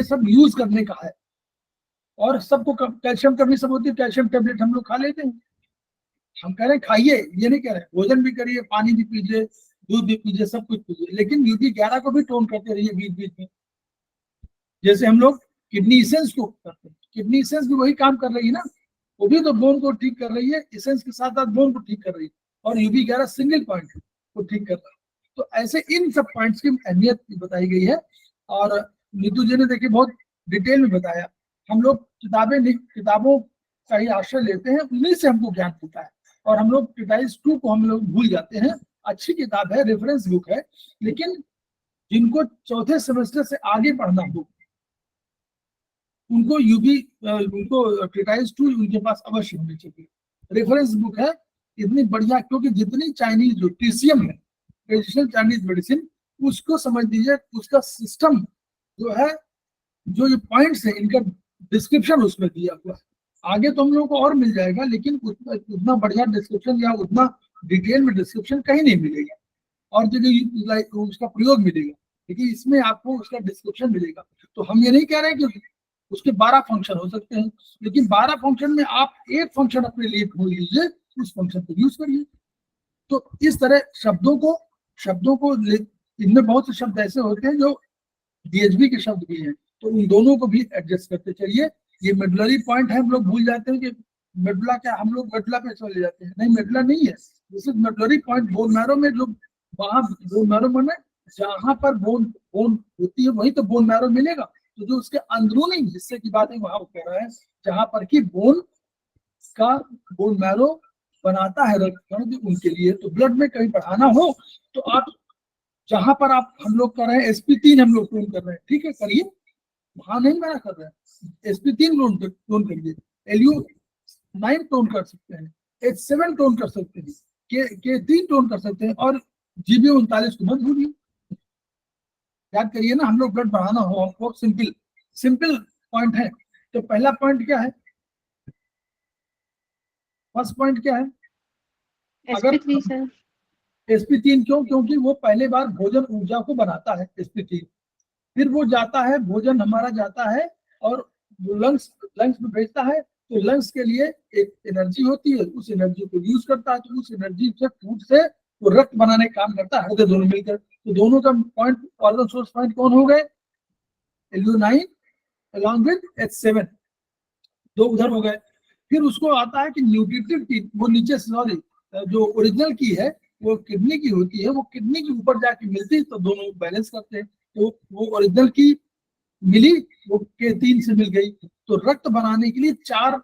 सब यूज करने का है। और सबको कैल्शियम कमी सब होती है, कैल्शियम टेबलेट हम लोग खा लेते हैं। हम कह रहे हैं खाइए, ये नहीं कह रहे, भोजन भी करिए, पानी भी पीजिए, दूध भी पीजिए, सब कुछ पीजिए, लेकिन UB11 को भी टोन करते रहिए बीच बीच में। जैसे हम लोग किडनी इसेंस को करते हैं, किडनी इसेंस भी वही काम कर रही है ना, वो भी तो बोन को ठीक कर रही है, इसेंस के साथ साथ बोन को ठीक कर रही है, और UB11 सिंगल पॉइंट को ठीक कर रहा है। तो ऐसे इन सब पॉइंट्स की अहमियत बताई गई है, और नीतू जी ने देखिए बहुत डिटेल में बताया। हम लोग किताबों का ही आश्रय लेते हैं, उन्हीं से हमको ज्ञान मिलता है, और हम लोग ट्रीटाइज 2 को हम लोग भूल जाते हैं। अच्छी किताब है, रेफरेंस बुक है, लेकिन जिनको चौथे सेमेस्टर से आगे पढ़ना हो उनको उनको ट्रीटाइज 2 उनके पास अवश्य होनी चाहिए। रेफरेंस बुक है इतनी बढ़िया, क्योंकि जितनी चाइनीज जो TCM है, ट्रेडिशनल चाइनीज मेडिसिन, उसको समझ लीजिए, उसका सिस्टम जो है, जो ये पॉइंट्स है, इनका डिस्क्रिप्शन उसमें दिया हुआ है। आगे तो हम लोगों को और मिल जाएगा, लेकिन उतना बढ़िया डिस्क्रिप्शन या उतना डिटेल में डिस्क्रिप्शन कहीं नहीं मिलेगा, और जगह उसका प्रयोग मिलेगा, लेकिन इसमें आपको उसका डिस्क्रिप्शन मिलेगा। तो हम ये नहीं कह रहे कि उसके 12 फंक्शन हो सकते हैं, लेकिन 12 फंक्शन में आप एक फंक्शन अपने लिए ढूंढ लीजिए, उस फंक्शन को यूज करिए। तो इस तरह शब्दों को इनमें बहुत से शब्द ऐसे होते हैं जो DHB के शब्द भी हैं, तो उन दोनों को भी एडजस्ट करते चलिए। ये मेडुलरी पॉइंट है, हम लोग भूल जाते हैं कि मेडुला क्या, हम लोग मेडुला पे चले जाते हैं, नहीं मेडुला नहीं है, this is medullary point. Bone marrow में जो वहां बोन मैरो में जहां पर बोन होती है वहीं तो बोन मैरो मिलेगा। तो जो उसके अंदरूनी हिस्से की बात है वहां वो कह रहा है, जहां पर की बोन मैरो बनाता है रक्त कण, उनके लिए। तो ब्लड में कहीं बढ़ाना हो तो आप जहां पर आप हम लोग कर रहे हैं SP3 हम लोग टोन कर रहे हैं, ठीक है, करिए, वहां नहीं मना कर रहे हैं। SP3 टोन करिए, LU9 टोन कर सकते हैं, H7 टोन कर सकते हैं, K3 टोन कर सकते हैं, और GB39 को मत भूलिए। याद करिए ना, हम लोग ब्लड बढ़ाना हो हमको, सिंपल पॉइंट है। तो पहला पॉइंट क्या है, फर्स्ट पॉइंट क्या है,
SP3 सर।
SP3 क्यों? क्योंकि वो पहले बार भोजन ऊर्जा को बनाता है SP3, फिर वो जाता है, भोजन हमारा जाता है और लंग्स में भेजता है, तो लंग्स के लिए एक एनर्जी होती है, उस एनर्जी को यूज करता है, तो उस एनर्जी से फूड से वो रक्त बनाने का काम करता है, हृदय दोनों मिलकर। तो दोनों का पॉइंट, ऑर्गन सोर्स पॉइंट कौन हो गए, LU9 अलॉन्ग विद H7, दो उधर हो गए। फिर उसको आता है कि न्यूट्रिटिव की, वो नीचे सॉरी जो ओरिजिनल की है वो किडनी की होती है, वो किडनी के ऊपर जाके मिलती है, तो दोनों बैलेंस करते हैं। तो वो ओरिजिनल की मिली, वो K3 से मिल गई, तो रक्त बनाने के लिए 4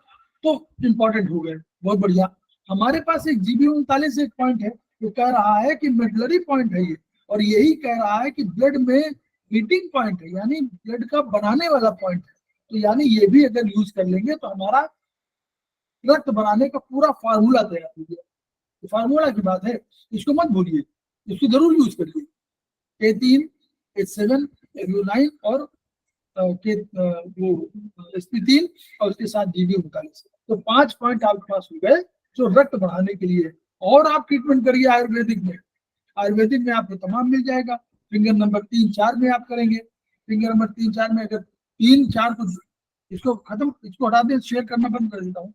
तो इंपॉर्टेंट हो गए, बहुत बढ़िया। हमारे पास एक GB39 एक पॉइंट है, जो कह रहा है कि मेडुलरी पॉइंट है ये, और यही कह रहा है कि ब्लड में मीटिंग पॉइंट है, यानी ब्लड का बनाने वाला पॉइंट है। तो यानी ये भी अगर यूज कर लेंगे तो हमारा रक्त बनाने का पूरा फार्मूला तैयार हो गया। तो फार्मूला की बात है, इसको मत भूलिए, इसको जरूर यूज करिए। K3, H7, LU9 और वो SP3 और उसके साथ GB39। तो 5 पॉइंट आपके पास हो गए जो रक्त बढ़ाने के लिए। और आप ट्रीटमेंट करिए आयुर्वेदिक में आपको तमाम मिल जाएगा। फिंगर नंबर 3-4 में आप करेंगे, फिंगर नंबर 3-4 में अगर 3-4 को इसको हटा दें, शेयर करना बंद कर देता हूँ।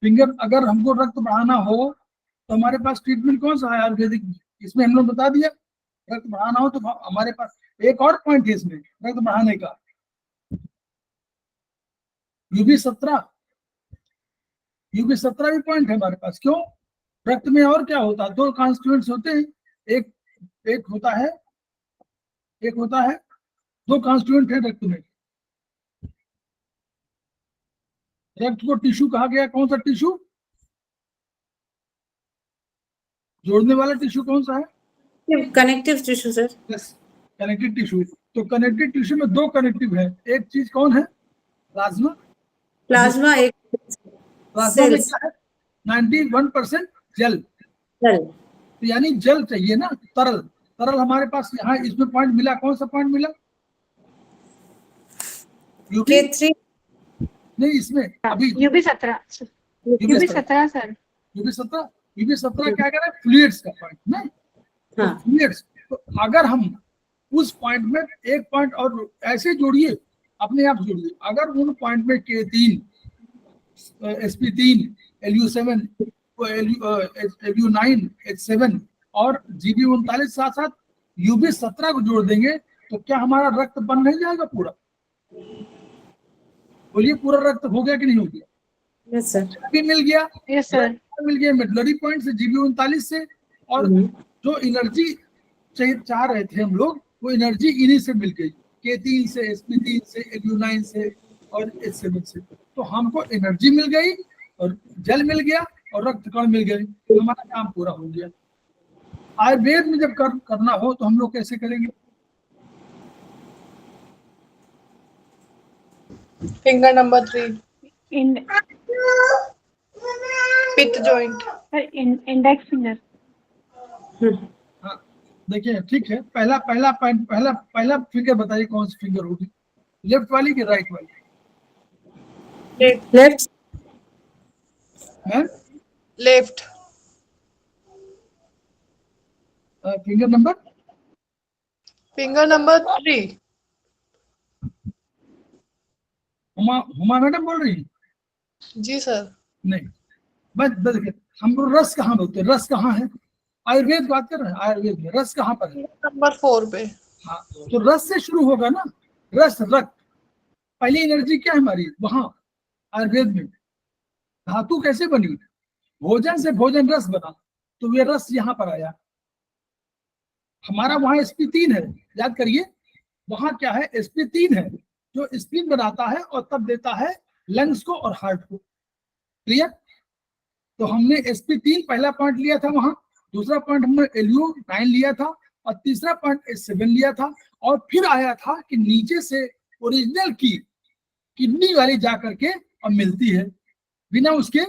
फिंगर, अगर हमको रक्त बढ़ाना हो तो हमारे पास ट्रीटमेंट कौन सा है आयुर्वेदिक में, इसमें हम लोग बता दिया। रक्त बढ़ाना हो तो हमारे पास एक और पॉइंट है इसमें रक्त बढ़ाने का, UB17 भी पॉइंट है हमारे पास। क्यों? रक्त में और क्या होता है, 2 कॉन्स्टिट्यूएंट्स होते हैं, एक होता है 2 कॉन्स्टिट्यूएंट है रक्त में। रक्त को टिश्यू कहा गया, कौन सा टिश्यू, जोड़ने वाला टिश्यू कौन सा है,
connective tissue sir.
Yes, connective tissue. तो कनेक्टिव टिश्यू में 2 कनेक्टिव है, एक चीज कौन है, प्लाज्मा
एक
में क्या है, 91% जल। तो यानी जल चाहिए ना, तरल, तरल हमारे पास यहाँ इसमें पॉइंट मिला, कौन सा पॉइंट मिला? यूबी
K3
नहीं, इसमें अभी
यूबी 17 यूबी 17 सर।
यूबी 17 क्या कह रहा है? फ्लूइड्स का पॉइंट ना,
हाँ
फ्लूइड्स। तो अगर हम उस पॉइंट में एक पॉइंट और ऐसे जोड़िए, अपने आप जोड़िए, अगर उन पॉइंट में K3 sp3 Lu7 Lu9 H7 और Gb39 साथ साथ Ub17 को जोड़ देंगे तो क्या हमारा रक्त बन नहीं जाएगा पूरा? बोलिए, पूरा रक्त हो गया कि नहीं हो गया?
Yes sir.
भी मिल गया,
यस सर।
मिल गया मेडलरी पॉइंट से Gb39 से, और जो एनर्जी चाह रहे थे हम लोग, वो एनर्जी इन्हीं से मिल गई, K3 से sp3 से Lu9 से और H7 से। तो हमको एनर्जी मिल गई और जल मिल गया और रक्त कण मिल गए, तो हमारा काम पूरा हो गया। आयुर्वेद में जब करना हो तो हम लोग कैसे करेंगे?
फिंगर नंबर 3, पिट जॉइंट।
Index finger.
हाँ, देखिए ठीक है, पहला फिंगर बताइए, कौन सी फिंगर होगी? लेफ्ट वाली कि राइट वाली?
Left.
Ma'am
left.
Finger number
finger number 3।
Huma madam बोल रही हैं?
जी सर।
नहीं, बस देखिए, हम लोग रस कहाँ बोलते हैं? रस कहाँ है? आयुर्वेद बात कर रहे हैं, आयुर्वेद में रस कहाँ पर है?
नंबर 4 पे।
हाँ, तो रस से शुरू होगा ना, रस रक्त। पहली एनर्जी क्या है हमारी वहां आयुर्वेद में? धातु कैसे बनी? भोजन से भोजन रस बना, तो ये रस यहाँ पर आया। हमारा वहां sp3 है, याद करिए, वहां क्या है? sp3 है जो स्प्लीन बनाता है और तब देता है लंग्स को और हार्ट को। क्लियर? तो हमने sp3 पहला पॉइंट लिया था वहां, दूसरा पॉइंट हमने Lu9 लिया था और तीसरा पॉइंट H7 लिया था, और फिर आया था कि नीचे से ओरिजिनल की किडनी वाली जा करके अब मिलती है, बिना उसके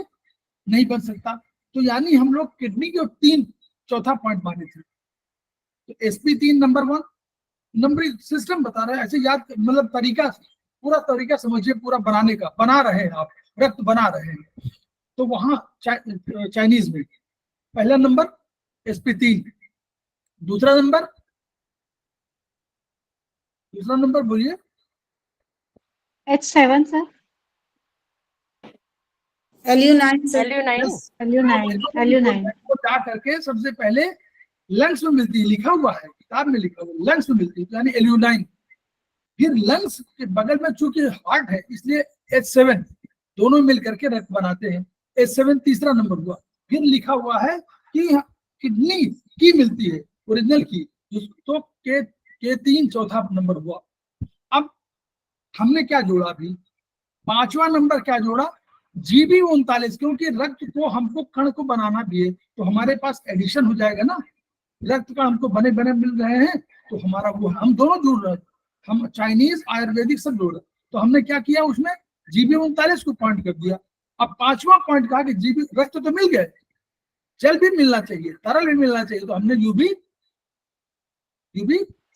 नहीं बन सकता। तो यानी हम लोग किडनी के चौथा पॉइंट माने थे। तो sp3 नंबर 1, नंबर सिस्टम बता रहे हैं, ऐसे याद, मतलब तरीका, पूरा तरीका समझिए, पूरा बनाने का, बना रहे हैं आप, रक्त बना रहे हैं। तो वहां चाइनीज में पहला नंबर sp3, दूसरा नंबर बोलिए?
H7 sir.
Lu9 sir.
Lu9
को जा करके सबसे पहले लंग्स में मिलती है, लिखा हुआ है किताब में, लिखा हुआ लंग्स में मिलती है, यानी Lu9। फिर लंग्स के बगल में चूंकि हार्ट है, इसलिए H7, दोनों मिल करके रक्त बनाते हैं। H7 तीसरा नंबर हुआ। फिर लिखा हुआ है कि किडनी की मिलती है, ओरिजिनल की, तो K3 चौथा नंबर हुआ। अब हमने क्या जोड़ा? अभी पांचवा नंबर क्या जोड़ा? Gb39, क्योंकि रक्त को हमको कण को बनाना भी है, तो हमारे पास एडिशन हो जाएगा ना, रक्त का हमको बने बने मिल रहे हैं, तो हमारा वो हम दोनों जोड़ रहे हैं, हम चाइनीज आयुर्वेदिक सब जोड़ रहे। तो हमने क्या किया? उसमें Gb39 को पॉइंट कर दिया। अब पांचवा पॉइंट कहा कि रक्त तो मिल गए, जल भी मिलना चाहिए, तरल भी मिलना चाहिए, तो हमने यूबी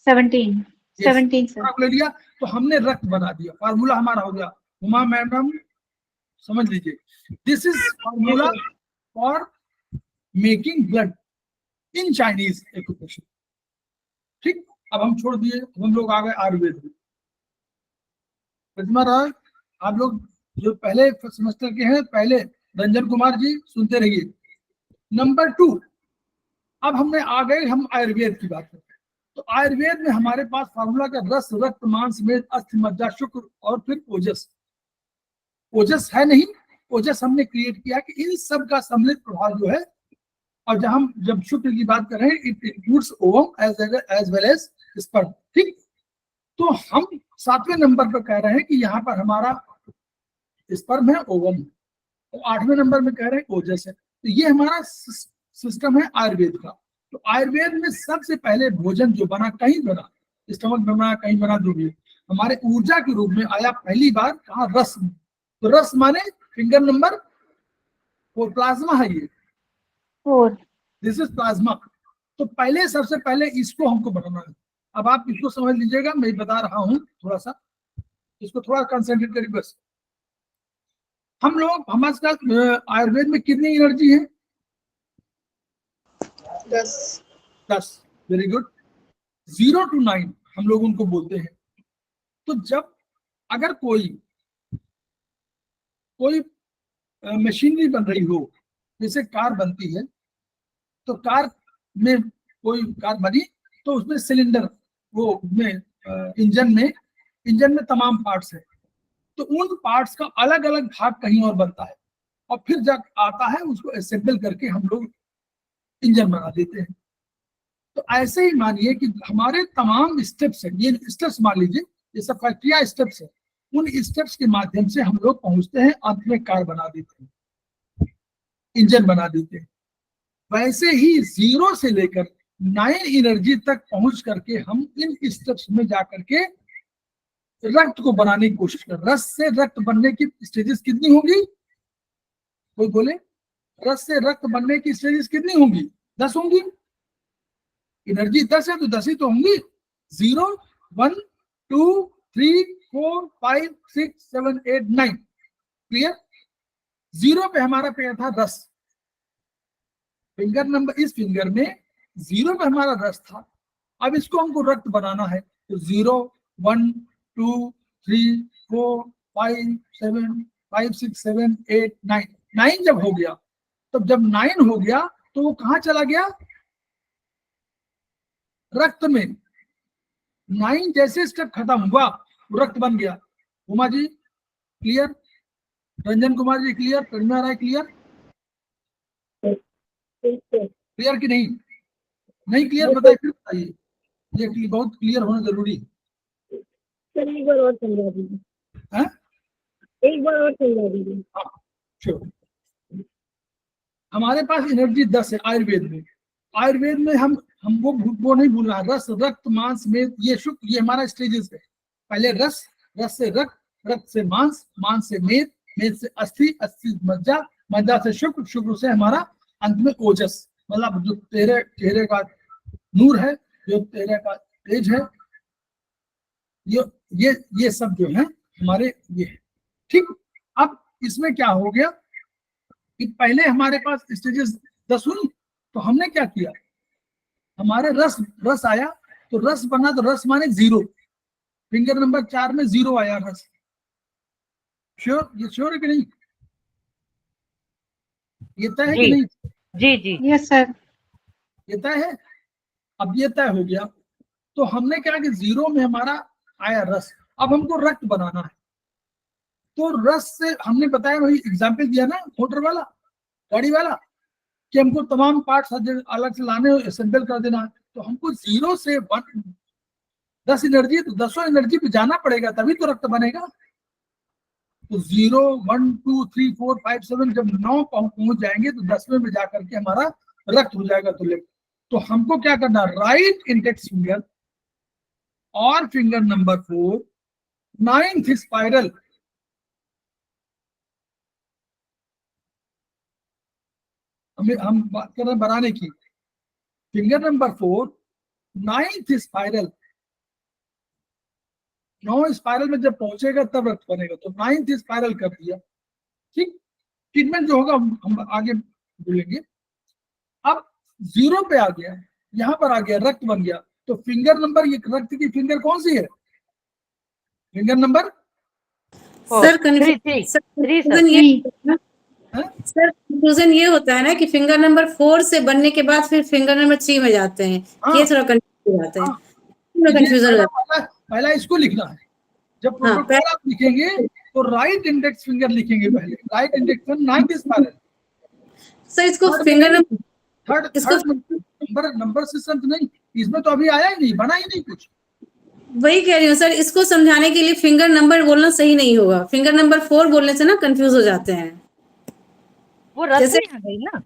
17 सर।
ले लिया, तो हमने रक्त बना दिया। फार्मूला हमारा हो गया। उमा मैडम समझ लीजिए, this is formula for making blood in Chinese occupation. ठीक, अब हम छोड़ दिए, हम लोग आ गए आयुर्वेद में। प्रतिमा राय, आप लोग जो पहले सेमेस्टर के हैं, पहले रंजन कुमार जी सुनते रहिए। नंबर 2, अब हमने आ गए हम आयुर्वेद की बात करते हैं। तो आयुर्वेद में हमारे पास फार्मूला का रस, रक्त, मांस, मेद, अस्थि, मज्जा, शुक्र और फिर ओजस। ओजस है नहीं, ओजस हमने क्रिएट किया कि इन सब का सम्मिलित प्रभाव जो है, और जब शुक्र की बात कर रहे हैं, it includes ovum as well as sperm. ठीक, तो हम 7वें नंबर पर कह रहे हैं कि यहाँ पर हमारा स्पर्म है, ओवम है, तो 8वें नंबर में कह रहे हैं ओजस है। तो ये हमारा सिस्टम है आयुर्वेद का। तो आयुर्वेद में सबसे पहले भोजन जो बना, कहीं बना, स्टमक में बना, कहीं बना, जो भी हमारे ऊर्जा के रूप में आया पहली बार कहा? रस में। तो रस माने फिंगर नंबर 4, प्लाज्मा है ये,
4।
This is plasma. तो पहले सबसे पहले इसको हमको बनाना है। अब आप इसको समझ लीजिएगा, मैं बता रहा हूं थोड़ा सा, इसको थोड़ा कंसंट्रेट करिए बस। हम लोग, हमारे साथ आयुर्वेद में कितनी एनर्जी है? 10। Very good. 0 to 9 हम लोग उनको बोलते हैं। तो जब अगर कोई मशीनरी बन रही हो, जैसे कार बनती है, तो कार में कोई कार बनी तो उसमें सिलेंडर, वो में इंजन में तमाम पार्ट्स है। तो उन पार्ट्स का अलग अलग भाग कहीं और बनता है, और फिर जब आता है उसको असेंबल करके हम लोग इंजन बना देते हैं। तो ऐसे ही मानिए कि हमारे तमाम स्टेप्स हैं, ये स्टेप्स मान लीजिए, ये सब फैक्ट्रिया स्टेप्स है। उन स्टेप्स के माध्यम से हम लोग पहुंचते हैं, अंत में कार बना देते हैं, इंजन बना देते हैं। वैसे ही 0 से लेकर 9 एनर्जी तक पहुंच करके हम इन स्टेप्स में जाकर के रक्त को बनाने की कोशिश कर। रस से रक्त बनने की स्टेजेस कितनी होंगी? कोई बोले, रस से रक्त बनने की स्टेजेस कितनी होंगी? 10 होंगी। एनर्जी 10 है तो 10 ही तो होंगी। 0, 1, 2, 3, 4, 5, 6, 7, 8, 9। क्लियर? 0 पे हमारा पेड़ था रस, फिंगर नंबर, इस फिंगर में 0 पे हमारा रस था। अब इसको हमको रक्त बनाना है, तो 0, 1, 2, 3, 4, 5, 6, 7, 8, 9। 9 जब हो गया, तो जब 9 हो गया तो वो कहां चला गया? रक्त में। 9 जैसे स्टेप खत्म हुआ, वो रक्त बन गया। उमा जी क्लियर? रंजन कुमार जी क्लियर? करुणा राय क्लियर? क्लियर कि नहीं? नहीं क्लियर बताइए, फिर बताइए। ये बहुत क्लियर होना जरूरी है।
सर एक बार और समझा दीजिए।
हाँ?
एक बार और समझा दीजिए।
हाँ, श्योर। हमारे पास एनर्जी 10 है आयुर्वेद में। आयुर्वेद में हम वो नहीं भूल रहा, रस, रक्त, मांस, मेद, ये शुक्र, ये हमारा स्टेजेस है। पहले रस, रस से रक्त, रक्त से मांस, मांस से मेद, मेद से अस्थि, अस्थि मज्जा, मज्जा से शुक्र, शुक्र से हमारा अंत में ओजस, मतलब जो तेरे चेहरे का नूर है, जो तेरे का तेज है, ये सब जो है हमारे ये है। ठीक। अब इसमें क्या हो गया कि पहले हमारे पास स्टेजेस 10 हुई, तो हमने क्या किया, हमारे रस आया, तो रस बना, तो रस माने 0। फिंगर नंबर 4 में 0 आया रस। श्योर? ये श्योर है कि नहीं? ये तय है कि नहीं?
जी जी
यस सर।
ये तय है। अब ये तय हो गया, तो हमने क्या कि 0 में हमारा आया रस, अब हमको रक्त बनाना है। तो रस से हमने बताया, वही एग्जाम्पल दिया ना मोटर वाला, गाड़ी वाला, कि हमको तमाम पार्ट्स अलग से लाने, असेंबल कर देना है। तो हमको 0 से 1, 10 एनर्जी, तो 10 एनर्जी पे जाना पड़ेगा, तभी तो रक्त बनेगा। तो 0, 1, 2, 3, 4, 5, 7 जब 9 पहुंच जाएंगे, तो 10वें में जाकर के हमारा रक्त हो जाएगा। तो हमको क्या करना, राइट इंडेक्स फिंगर और फिंगर नंबर 4, 9th स्पाइरल, हम बात कर रहे हैं बनाने की। Finger number 4, 9th spiral, 9 spiral में जब पहुंचेगा तब रक्त बनेगा। तो 9th स्पाइरल कर दिया। ठीक। ट्रीटमेंट जो होगा हम आगे बोलेंगे। अब 0 पे आ गया, यहां पर आ गया, रक्त बन गया। तो फिंगर नंबर, ये रक्त की फिंगर कौन सी है? Finger number
sir
three
confusion ये सर कंफ्यूजन ये होता है ना कि फिंगर नंबर 4 से बनने के बाद फिर फिंगर नंबर 3 में जाते हैं।
हाँ,
ये थोड़ा कंफ्यूज हो जाता है।
ये
कंफ्यूजन
पहला इसको लिखना है। जब प्रोटोकॉल आप लिखेंगे तो राइट इंडेक्स फिंगर लिखेंगे पहले, right index finger 9th spiral.
Sir इसको finger number
third number system तो नहीं, इसमें तो अभी आया ही नहीं, बना ही नहीं कुछ।
वही कह रही हूँ सर, इसको समझाने के लिए फिंगर नंबर बोलना सही नहीं होगा। फिंगर नंबर 4 बोलने से ना कंफ्यूज हो जाते हैं।
वो रस में आ गई ना।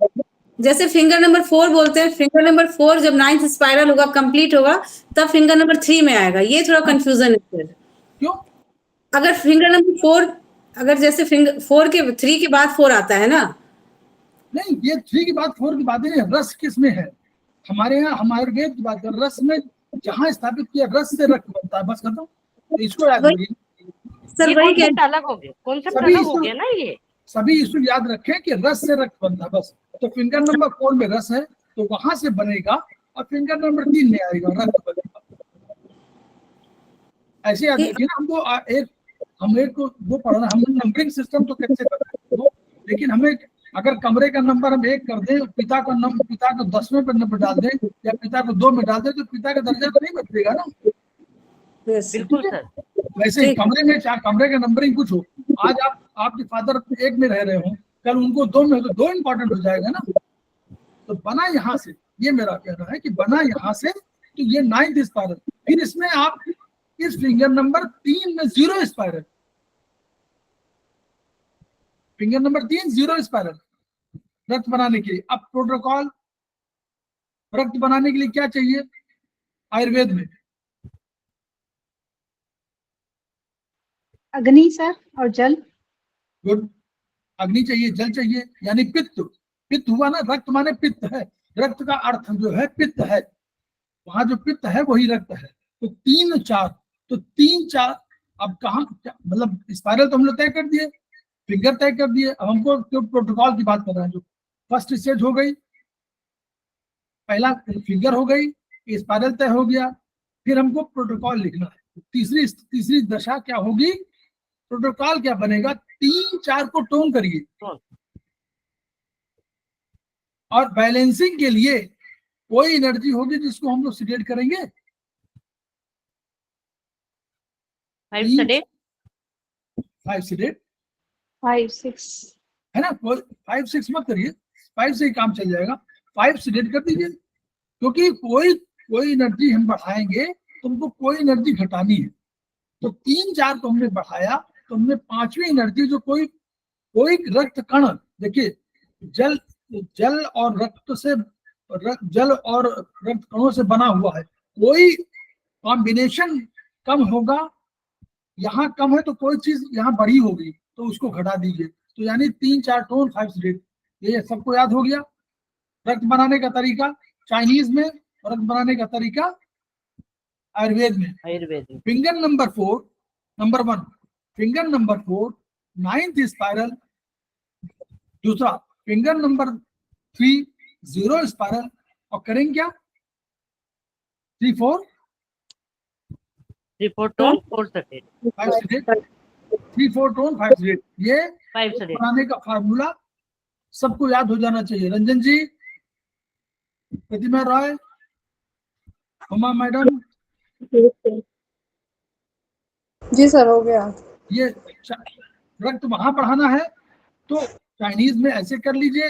जैसे फिंगर नंबर 4 बोलते हैं, फिंगर नंबर 4 जब 9th स्पाइरल होगा, कंप्लीट होगा, तब फिंगर नंबर 3 में आएगा। ये थोड़ा कंफ्यूजन है सर।
क्यों?
अगर फिंगर नंबर 4, अगर जैसे फिंगर 4 के 3 के बाद 4 आता है ना,
नहीं, ये 3 की बात 4 की बात नहीं है। रस किस में है? हमारे यहाँ हमारे वेद की बात कर, रस में जहाँ स्थापित किया रस से रक्त बनता है, बस खत्म। तो इसको याद रखिए,
सर
ये
वही कह
कॉन्सेप्ट अलग हो गया, कॉन्सेप्ट
सभी
अलग हो
इसको
गया ना ये।
सभी इसको याद रखें कि रस से रक्त बनता है बस। तो फिंगर नंबर 4 में रस है तो वहां से बनेगा, और फिंगर नंबर 3 में आएगा रक्त बनेगा। ऐसे याद रखिए ना। हमको हम एक को वो पढ़ना, हम नंबरिंग सिस्टम तो कैसे बनाए वो, लेकिन हमें अगर कमरे का नंबर हम 1 कर दें, पिता को 10वें पर नंबर डाल दें या पिता को 2 में डाल दें, तो पिता का दर्जा तो नहीं बदलेगा ना।
बिल्कुल सर।
वैसे ही कमरे में, चाहे कमरे का नंबरिंग कुछ हो, आज आपके फादर 1 में रह रहे हो, कल उनको 2 में हो, तो 2 इंपॉर्टेंट हो जाएगा ना। तो बना यहाँ से, ये मेरा कहना है कि बना यहाँ से, तो ये 9th स्पाइरल। फिर इसमें आप इस फिंगर नंबर 3 में 0 स्पाइरल, फिंगर नंबर 3 0 स्पाइरल रक्त बनाने के लिए। अब प्रोटोकॉल रक्त बनाने के लिए क्या चाहिए आयुर्वेद में?
अग्नि सर और जल।
गुड, अग्नि चाहिए, जल चाहिए, यानी पित्त। पित्त हुआ ना, रक्त माने पित्त है, रक्त का अर्थ जो है पित्त है, वहां जो पित्त है वही रक्त है। तो 3 4, तो 3 4 अब कहाँ, मतलब स्पाइरल तो हम लोग तय कर दिए, फिंगर तय कर दिए। अब हमको तो प्रोटोकॉल की बात कर रहे हैं। जो फर्स्ट स्टेज हो गई, पहला फिंगर हो गई, स्पाइरल तय हो गया, फिर हमको प्रोटोकॉल लिखना है। तीसरी दशा क्या होगी, प्रोटोकॉल क्या बनेगा, 3 4 को टोन करिए। और बैलेंसिंग के लिए कोई एनर्जी होगी जिसको हम लोग सिलेक्ट करेंगे,
5 sedate
5 सिलेक्ट
5 6
है ना। 5 6 मत करिए, 5 से ही काम चल जाएगा, 5 सिलेक्ट कर दीजिए। क्योंकि कोई एनर्जी हम बढ़ाएंगे तो हमको कोई एनर्जी घटानी है। तो 3 4 को हमने बढ़ाया, तो हमने 5वीं एनर्जी जो कोई रक्त कण, देखिए जल और रक्त से, जल और रक्त कणों से बना हुआ है, कोई कॉम्बिनेशन कम होगा, यहाँ कम है तो कोई चीज यहाँ बड़ी होगी, तो उसको घटा दीजिए। तो यानी 3 4 टोन 5 सिलेक्ट, ये सबको याद हो गया। रक्त बनाने का तरीका चाइनीज में, रक्त बनाने का तरीका आयुर्वेद में।
Ayurveda.
Finger number 4, number 1 finger number 4 9th spiral. दूसरा फिंगर नंबर 3 0 स्पाइरल। और करेंगे क्या, 3 4
3 4 tone 4 sedate
5 select, 3 4 tone 5 select. ये
5 sedate।
बनाने का फार्मूला सबको याद हो जाना चाहिए। रंजन जी, प्रतिमा रॉय, हुमा मैडम,
जी सर हो गया।
ये रक्त वहां बढ़ाना है तो चाइनीज में ऐसे कर लीजिए,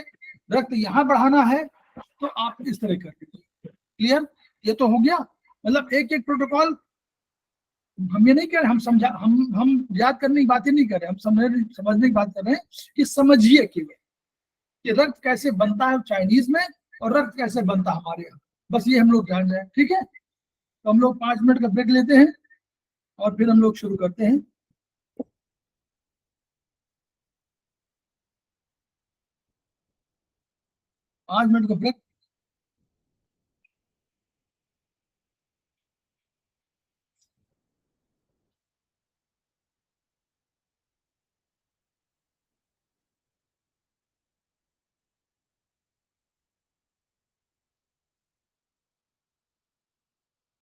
रक्त यहाँ बढ़ाना है तो आप इस तरह कर लीजिए। क्लियर, ये तो हो गया। मतलब एक एक प्रोटोकॉल हम ये नहीं कह रहे, हम समझा, हम याद करने की बातें नहीं कर रहे, हम समझने की बात कर रहे हैं कि समझिए केवल कि रक्त कैसे बनता है चाइनीज में और रक्त कैसे बनता है हमारे यहाँ, बस ये हम लोग जान रहे हैं। ठीक है, तो हम लोग 5 मिनट का ब्रेक लेते हैं और फिर हम लोग शुरू करते हैं। 5 मिनट का ब्रेक।